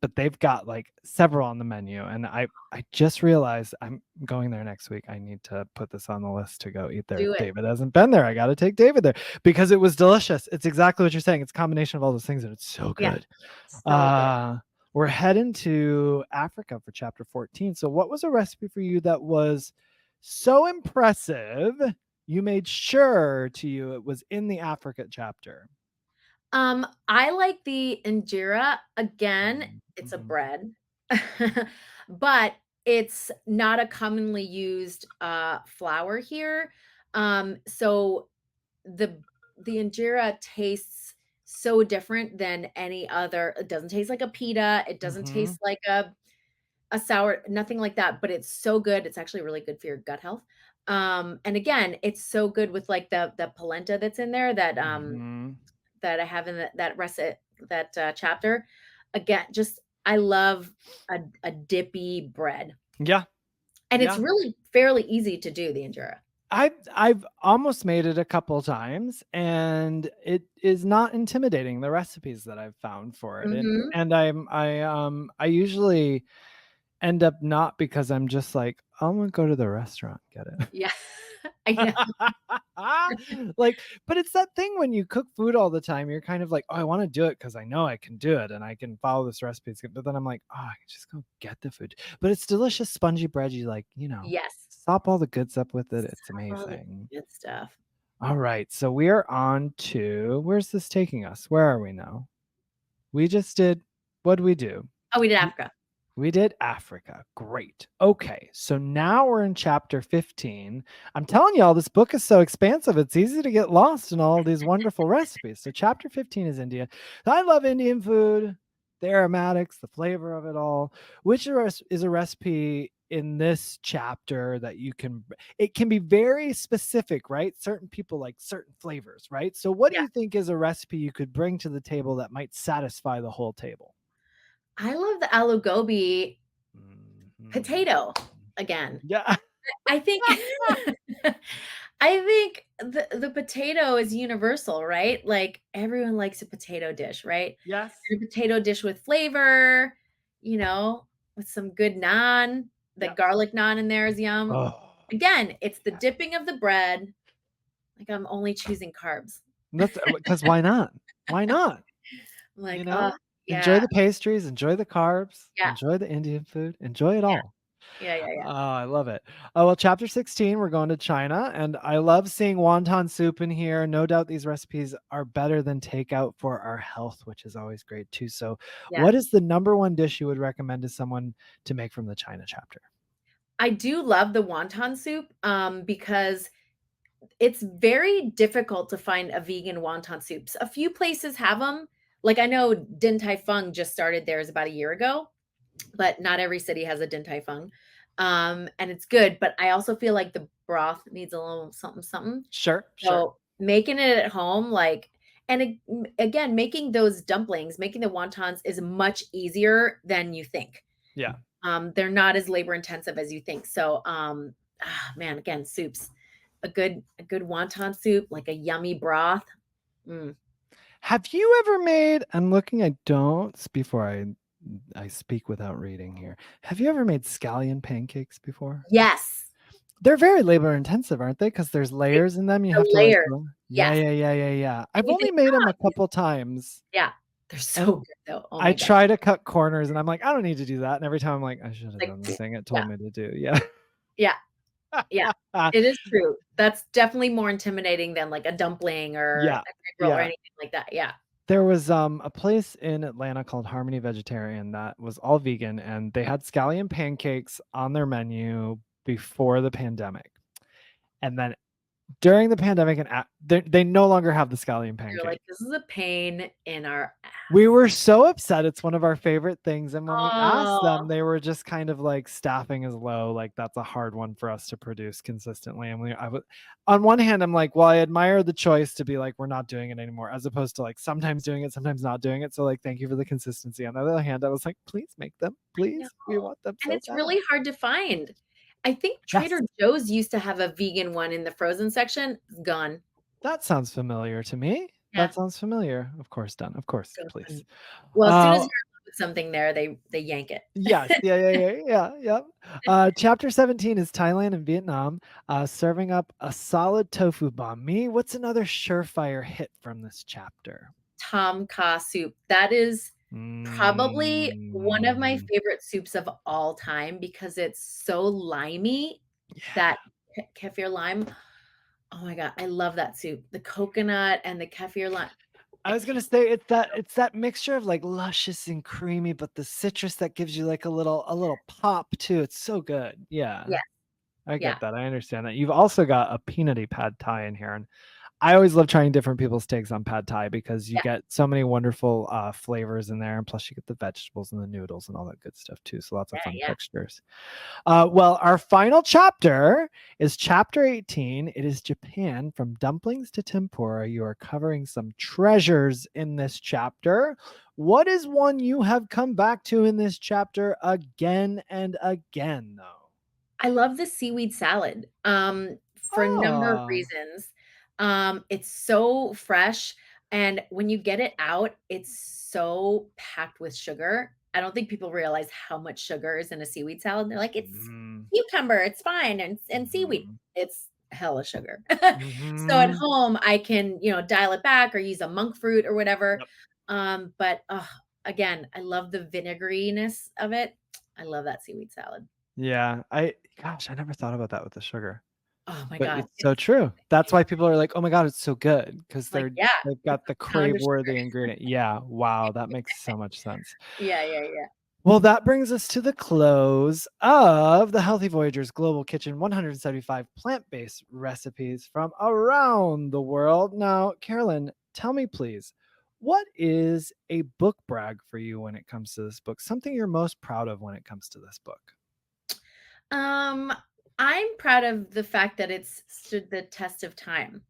but they've got like several on the menu, and I just realized I'm going there next week. I need to put this on the list to go eat there. Do it. David hasn't been there. I got to take David there because it was delicious. It's exactly what you're saying. It's a combination of all those things, and it's so Yeah. good. So good. We're heading to Africa for chapter 14. So, what was a recipe for you that was so impressive? You made sure it was in the Africa chapter. I like the injera. Again, it's a Mhm. bread, but it's not a commonly used flour here. So the the injera tastes so different than any other. It doesn't taste like a pita. It doesn't Mhm. taste like a sour, nothing like that, but it's so good. It's actually really good for your gut health. And again, it's so good with like the polenta that's in there Mhm. that I have in that recipe, that chapter. Again, just I love a dippy bread, Yeah. and it's Yeah. really fairly easy to do the injera. I've almost made it a couple times, and it is not intimidating, the recipes that I've found for it. And Hmm. and I usually end up not because I'm just like, I'm gonna go to the restaurant, get it. Yeah, I know. Like, but it's that thing when you cook food all the time, you're kind of like, oh, I want to do it because I know I can do it and I can follow this recipe. But then I'm like, oh, I can just go get the food. But it's delicious, spongy bread. You like, Yes, sop all the goods up with it. It's stop all the amazing. good stuff. All right. So we are on to, where's this taking us? Where are we now? We just did, what did we do? Oh, we did Africa. We did Africa. Great. Okay. So now we're in chapter 15. I'm telling y'all, this book is so expansive. It's easy to get lost in all these wonderful recipes. So, chapter 15 is India. I love Indian food, the aromatics, the flavor of it all. Which is a recipe in this chapter that it can be very specific, right? Certain people like certain flavors, right? So, what do Yeah, you think is a recipe you could bring to the table that might satisfy the whole table? I love the aloo gobi Mhm. potato again. Yeah. I think I think the potato is universal, right? Like everyone likes a potato dish, right? Yes. And a potato dish with flavor, you know, with some good naan. The Yep. garlic naan in there is yum. Oh, Again, it's the yes. dipping of the bread. Like I'm only choosing carbs. That's because why not? Why not? I'm You like, oh know? Enjoy yeah, the pastries, enjoy the carbs, yeah, enjoy the Indian food, enjoy it yeah, all. yeah, yeah, Oh, yeah. I love it. Oh, well, chapter 16, we're going to China, and I love seeing wonton soup in here. No doubt these recipes are better than takeout for our health, which is always great too. So, Yeah. what is the number one dish you would recommend to someone to make from the China chapter? I do love the wonton soup because it's very difficult to find a vegan wonton soups. A few places have them. Like I know Din Tai Fung just started theirs about a year ago, but not every city has a Din Tai Fung. And it's good, but I also feel like the broth needs a little something something. Sure, sure. So making it at home, again, making those dumplings, making the wontons is much easier than you think. Yeah. They're not as labor intensive as you think. So, man, again, soups, a good wonton soup, like a yummy broth. Mm. Have you ever made, I'm looking at don'ts before I speak without reading here. Have you ever made scallion pancakes before? Yes. They're very labor intensive, aren't they? Because there's layers in them. You have The to like, layers. yeah, Yes. yeah, yeah, yeah, yeah. I've And you only think, made them oh, a couple times. yeah, they're so And good though. Oh I my God. try to cut corners and I'm like, I don't need to do that. And every time I'm like, I should have Like, done the thing it yeah, told me to do. Yeah. yeah, yeah. It is true. That's definitely more intimidating than like a dumpling or Yeah. a egg roll or Yeah. anything like that. Yeah. There was a place in Atlanta called Harmony Vegetarian that was all vegan, and they had scallion pancakes on their menu before the pandemic. And then during the pandemic, and they no longer have the scallion You're pancake. like, this is a pain in our ass. We were so upset. It's one of our favorite things. And when we asked Oh, them, they were just kind of like, staffing is low. Like, that's a hard one for us to produce consistently. And on one hand, I'm like, well, I admire the choice to be like, we're not doing it anymore, as opposed to like sometimes doing it, sometimes not doing it. So like, thank you for the consistency. On the other hand, I was like, please make them, please. We want them and so it's bad. really hard to find. I think Trader Yes. Joe's used to have a vegan one in the frozen section. It's gone. That sounds familiar to me. Yeah. That sounds familiar. Of course, done. Of course, please. Well, as soon as you're in love with something there, they yank it. Yes. Yeah. Chapter 17 is Thailand and Vietnam. Serving up a solid tofu banh mi. What's another surefire hit from this chapter? Tom kha soup. That is probably one of my favorite soups of all time because it's so limey. Yeah. That kefir lime. Oh my God, I love that soup. The coconut and the kefir lime. I was gonna say it's that mixture of like luscious and creamy, but the citrus that gives you like a little pop too. It's so good. Yeah. Yeah. I Yeah. get that. I understand that. You've also got a peanutty pad thai in here, and I always love trying different people's takes on pad thai because you get so many wonderful flavors in there, and plus you get the vegetables and the noodles and all that good stuff too. So lots of fun textures. Well, our final chapter is chapter 18. It is Japan, from dumplings to tempura. You are covering some treasures in this chapter. What is one you have come back to in this chapter again and again, though? I love the seaweed salad for a number of reasons. It's so fresh, and when you get it out, it's so packed with sugar. I don't think people realize how much sugar is in a seaweed salad. They're like, it's cucumber, it's fine, and seaweed. It's hella sugar. So at home, I can, dial it back or use a monk fruit or whatever. But again, I love the vinegariness of it. I love that seaweed salad. Yeah, I never thought about that with the sugar. Oh my But God. it's so true. That's why people are like, "Oh my God, it's so good," because Like, they've got the crave-worthy ingredient. Yeah, wow, that makes so much sense. Yeah. Well, that brings us to the close of the Healthy Voyager's Global Kitchen 175 plant-based recipes from around the world. Now, Carolyn, tell me please, what is a book brag for you when it comes to this book? Something you're most proud of when it comes to this book? I'm proud of the fact that it's stood the test of time.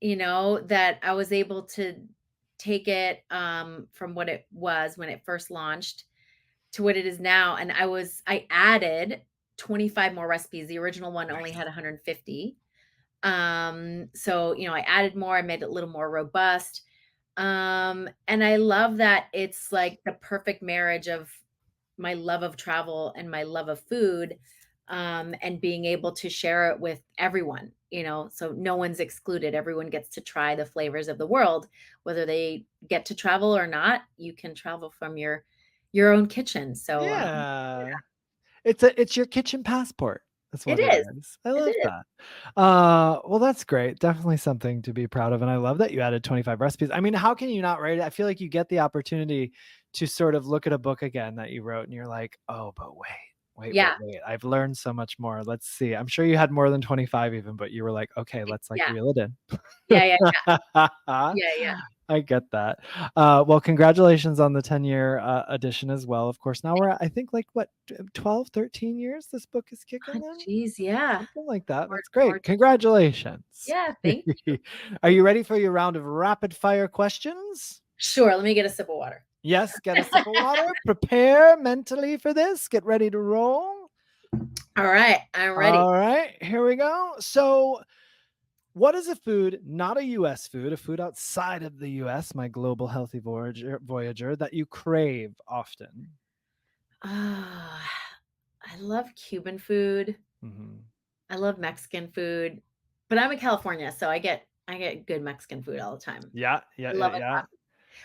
That I was able to take it from what it was when it first launched to what it is now. And I added 25 more recipes. The original one only had 150. So, I added more, I made it a little more robust. And I love that it's like the perfect marriage of my love of travel and my love of food, and being able to share it with everyone, so no one's excluded. Everyone gets to try the flavors of the world, whether they get to travel or not. You can travel from your own kitchen. So Yeah. It's your kitchen passport. That's what it is. I love that. Well, that's great. Definitely something to be proud of. And I love that you added 25 recipes. I mean, how can you not write it? I feel like you get the opportunity to sort of look at a book again that you wrote and you're like, oh, but wait. Wait. I've learned so much more. Let's see. I'm sure you had more than 25 even, but you were like, okay, let's reel it in. Yeah. I get that. Well, congratulations on the 10-year edition as well. Of course, now we're at, I think, like what, 12, 13 years this book is kicking in? Geez, yeah. Something like that. That's great. Congratulations. Yeah, thank you. Are you ready for your round of rapid fire questions? Sure. Let me get a sip of water. Yes, get a sip of water. Prepare mentally for this. Get ready to roll. All right, I'm ready. All right, here we go. So, what is a food, not a U.S. food, a food outside of the U.S., my global healthy voyager, that you crave often? I love Cuban food. Mm-hmm. I love Mexican food, but I'm in California, so I get good Mexican food all the time. Yeah. I love it.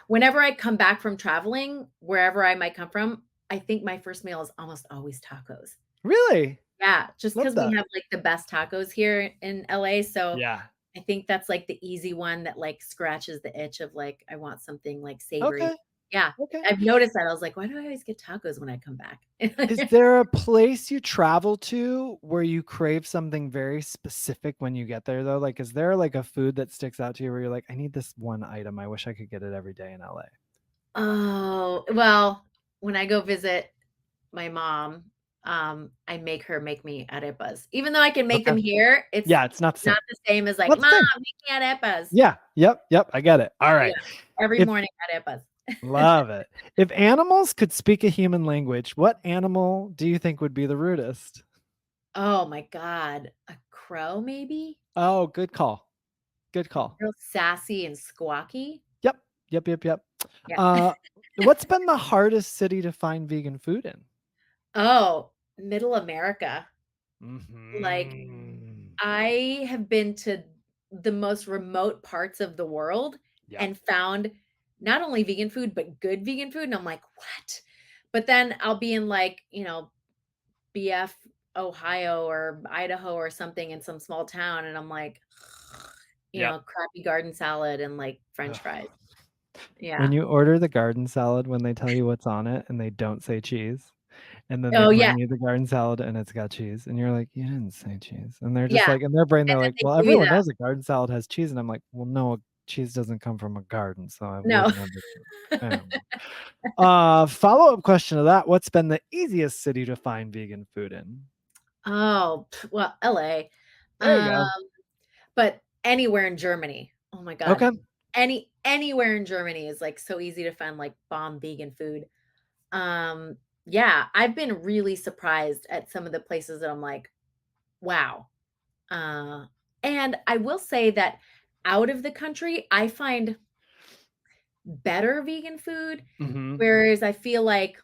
Whenever I come back from traveling, wherever I might come from, I think my first meal is almost always tacos. Really? Yeah, just Love because we that. have like the best tacos here in LA. So Yeah. I think that's like the easy one that like scratches the itch of like, I want something like savory. Okay. Yeah. Okay. I've noticed that. I was like, why do I always get tacos when I come back? Is there a place you travel to where you crave something very specific when you get there, though? Like, is there like a food that sticks out to you where you're like, I need this one item. I wish I could get it every day in LA? Oh, well, when I go visit my mom, I make her make me arepas. Even though I can make them Okay. here, it's Yeah, it's not the same. not the same as like, Not the Mom, same. make me arepas. Yeah. Yep. I get it. All right. Yeah, every morning arepas. Love it. If animals could speak a human language, what animal do you think would be the rudest? Oh my God. A crow, maybe? Oh, good call. Good call. Real sassy and squawky. Yep. Yeah. What's been the hardest city to find vegan food in? Oh, Middle America. Like, Mm-hmm. I have been to the most remote parts of the world Yeah. and found not only vegan food, but good vegan food. And I'm like, what? But then I'll be in like, BF, Ohio or Idaho or something in some small town. And I'm like, crappy garden salad and like French fries. Yeah. When you order the garden salad, when they tell you what's on it and they don't say cheese, and then they Oh, bring yeah. you the garden salad and it's got cheese, and you're like, you didn't say cheese. And they're just Yeah. like, in their brain, And they're then like, they well, give you everyone that. knows a garden salad has cheese. And I'm like, well, no, cheese doesn't come from a garden, so I No. wouldn't understand. Follow-up question to that: what's been the easiest city to find vegan food in? Oh, well, LA. There you go. But anywhere in Germany. Oh my God. Okay. Anywhere in Germany is like so easy to find like bomb vegan food. Yeah, I've been really surprised at some of the places that I'm like, wow. And I will say that out of the country, I find better vegan food, Mm-hmm. whereas I feel like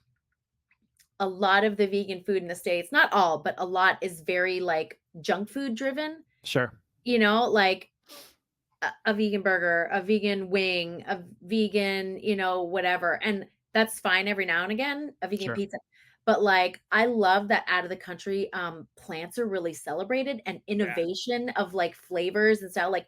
a lot of the vegan food in the States, not all, but a lot is very like junk food driven. Sure. Like a vegan burger, a vegan wing, a vegan, whatever. And that's fine every now and again, a vegan Sure. pizza. But like, I love that out of the country, plants are really celebrated and innovation of like flavors and style. Like,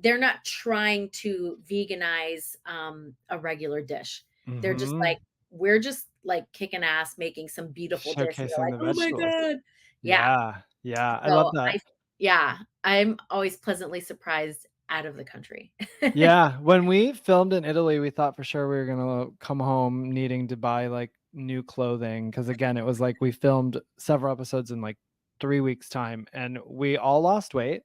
they're not trying to veganize a regular dish. They're just Mm-hmm. like, we're just like kicking ass, making some beautiful dish. And Showcasing you're the like, oh my vegetables. God. Yeah. I love So that. I'm always pleasantly surprised out of the country. Yeah, when we filmed in Italy, we thought for sure we were gonna come home needing to buy like new clothing, because again, it was like we filmed several episodes in like 3 weeks time, and we all lost weight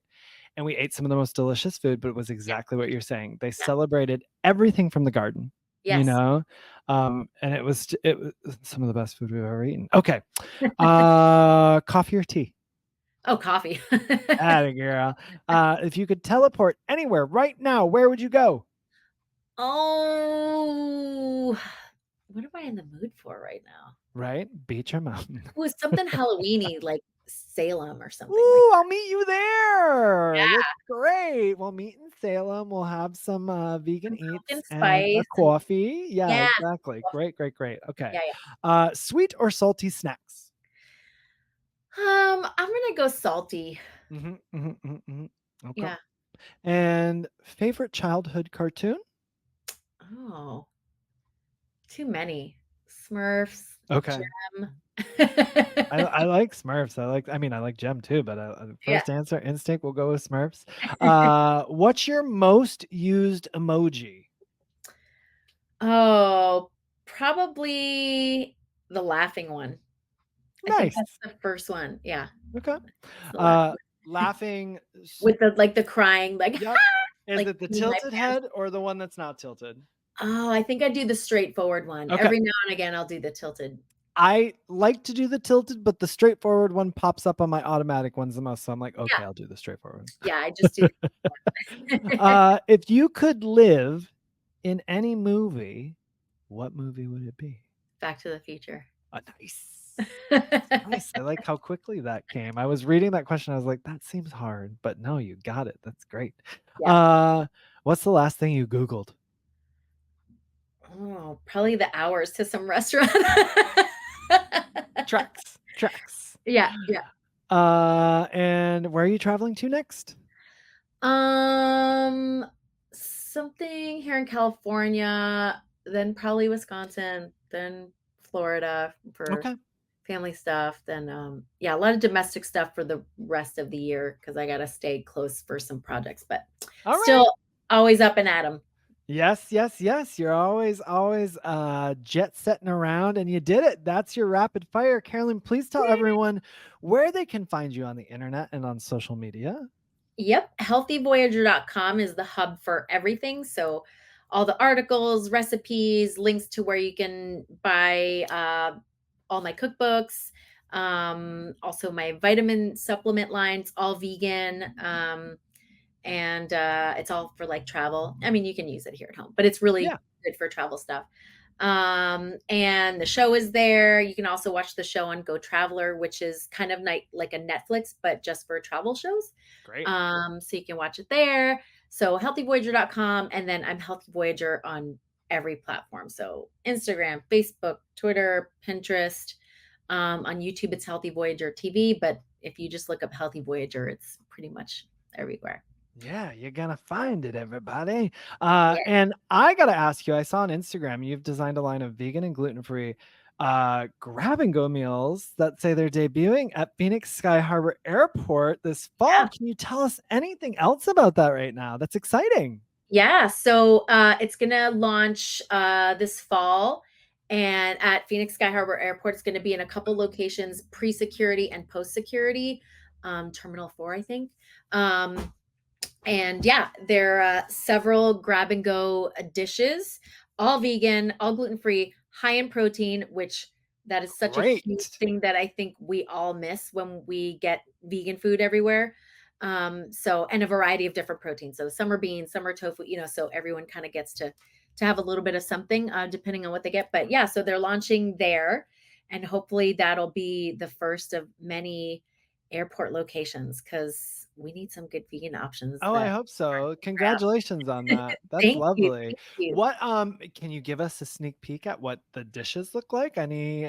and we ate some of the most delicious food, but it was exactly what you're saying. They celebrated everything from the garden. Yes. And it was some of the best food we've ever eaten. Okay. Coffee or tea? Oh, coffee. Atta girl. If you could teleport anywhere right now, where would you go? Oh, what am I in the mood for right now? Right? Beach or mountain? Ooh, something Halloween-y, like Salem or something like Ooh, that. I'll meet you there. Yeah. That's great. We'll meet in Salem. We'll have some vegan Some eats pumpkin and a spice coffee. Yeah, yeah. exactly. Great. Okay. Yeah. Sweet or salty snacks? I'm gonna go salty. Okay. Yeah. And favorite childhood cartoon? Oh, too many. Smurfs. Okay. Gem. I like Smurfs. I like Gem too, but first answer instinct, we'll go with Smurfs. What's your most used emoji? Oh, probably the laughing one. I think Nice. that's the first one. Yeah. Okay. Laughing with the crying, like, yep. Is like it the peeing my tilted pants. head or the one that's not tilted? Oh, I think I do the straightforward one. Okay. Every now and again, I'll do the tilted. I like to do the tilted, but the straightforward one pops up on my automatic ones the most. So I'm like, okay, Yeah. I'll do the straightforward. Yeah, I just do If you could live in any movie, what movie would it be? Back to the Future. Nice. Nice. I like how quickly that came. I was reading that question. I was like, that seems hard, but no, you got it. That's great. Yeah. What's the last thing you Googled? Oh, probably the hours to some restaurant. Tracks. Yeah. And where are you traveling to next? Something here in California, then probably Wisconsin, then Florida for family stuff. Then a lot of domestic stuff for the rest of the year because I gotta stay close for some projects, but still always up and at 'em. Yes. You're always jet setting around, and you did it. That's your rapid fire. Carolyn, please tell everyone where they can find you on the internet and on social media. Yep. Healthyvoyager.com is the hub for everything. So all the articles, recipes, links to where you can buy all my cookbooks, also my vitamin supplement lines, all vegan. And it's all for like travel. I mean, you can use it here at home, but it's really good for travel stuff. And the show is there. You can also watch the show on Go Traveler, which is kind of like a Netflix, but just for travel shows. Great. So you can watch it there. So healthyvoyager.com. And then I'm Healthy Voyager on every platform. So Instagram, Facebook, Twitter, Pinterest. On YouTube, it's Healthy Voyager TV. But if you just look up Healthy Voyager, it's pretty much everywhere. Yeah, you're gonna find it, everybody. And I gotta ask you, I saw on Instagram you've designed a line of vegan and gluten-free grab and go meals that say they're debuting at Phoenix Sky Harbor Airport this fall. Can you tell us anything else about that right now? That's exciting. Yeah, so it's gonna launch this fall, and at Phoenix Sky Harbor Airport, it's gonna be in a couple locations, pre-security and post-security, Terminal 4, I think. And yeah, there are several grab and go dishes, all vegan, all gluten-free, high in protein, which that is such a huge thing that I think we all miss when we get vegan food everywhere. So, and a variety of different proteins. So some are beans, some are tofu, so everyone kind of gets to have a little bit of something, depending on what they get. But yeah, so they're launching there, and hopefully that'll be the first of many airport locations because we need some good vegan options. Oh, I hope so. Congratulations on that. That's lovely. Thank you. What can you give us a sneak peek at what the dishes look like? Any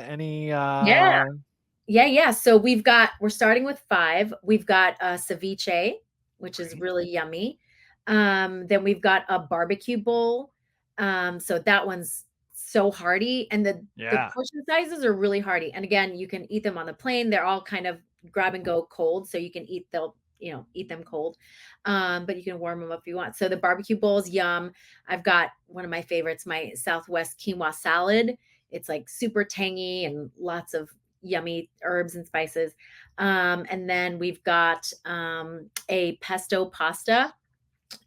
Yeah. So we're starting with 5. We've got a ceviche, which is really yummy. Then we've got a barbecue bowl. So that one's so hearty, and the portion sizes are really hearty. And again, you can eat them on the plane. They're all kind of grab and go cold, so you can eat them cold. But you can warm them up if you want. So the barbecue bowl is yum. I've got one of my favorites, my Southwest quinoa salad. It's like super tangy and lots of yummy herbs and spices. And then we've got a pesto pasta,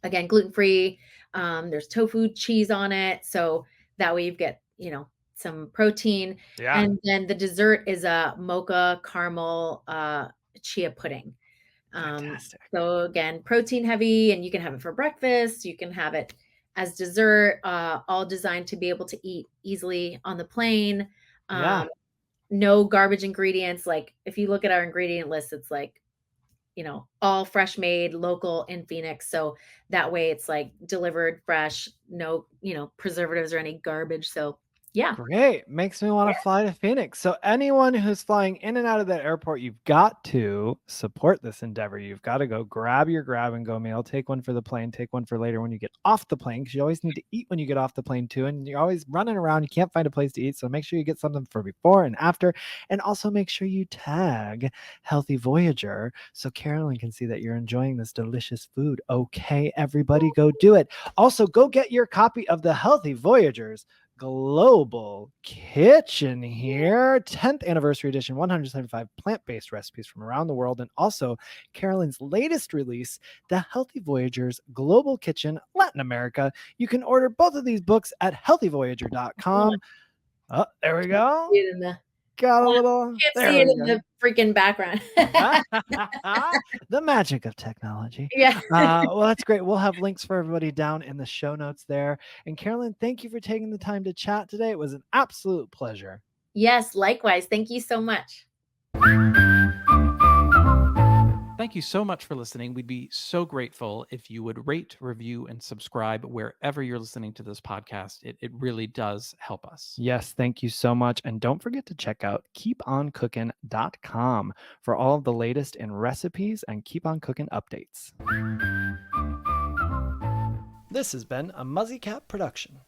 again, gluten-free. There's tofu cheese on it. So that way you get, some protein. Yeah. And then the dessert is a mocha caramel chia pudding. Fantastic. So again, protein heavy, and you can have it for breakfast. You can have it as dessert, all designed to be able to eat easily on the plane. No garbage ingredients. Like if you look at our ingredient list, it's like, all fresh made, local in Phoenix. So that way it's like delivered fresh, no, preservatives or any garbage. So yeah. Great. Makes me want to fly to Phoenix. So anyone who's flying in and out of that airport, you've got to support this endeavor. You've got to go grab your grab and go meal, take one for the plane, take one for later when you get off the plane, because you always need to eat when you get off the plane too. And you're always running around. You can't find a place to eat. So make sure you get something for before and after. And also make sure you tag Healthy Voyager so Carolyn can see that you're enjoying this delicious food. Okay, everybody, go do it. Also, go get your copy of the Healthy Voyagers Global Kitchen here, 10th anniversary edition, 175 plant-based recipes from around the world, and also Carolyn's latest release, The Healthy Voyagers Global Kitchen Latin America. You can order both of these books at healthyvoyager.com. Oh, there we go. See it in the, Got a little. can't There see it we in go. the freaking background. The magic of technology. Yeah. Well, that's great. We'll have links for everybody down in the show notes there. And Carolyn, thank you for taking the time to chat today. It was an absolute pleasure. Yes, likewise. Thank you so much. Thank you so much for listening. We'd be so grateful if you would rate, review, and subscribe wherever you're listening to this podcast. It really does help us. Yes, thank you so much. And don't forget to check out keeponcooking.com for all of the latest in recipes and Keep On Cooking updates. This has been a Muzzy Cat production.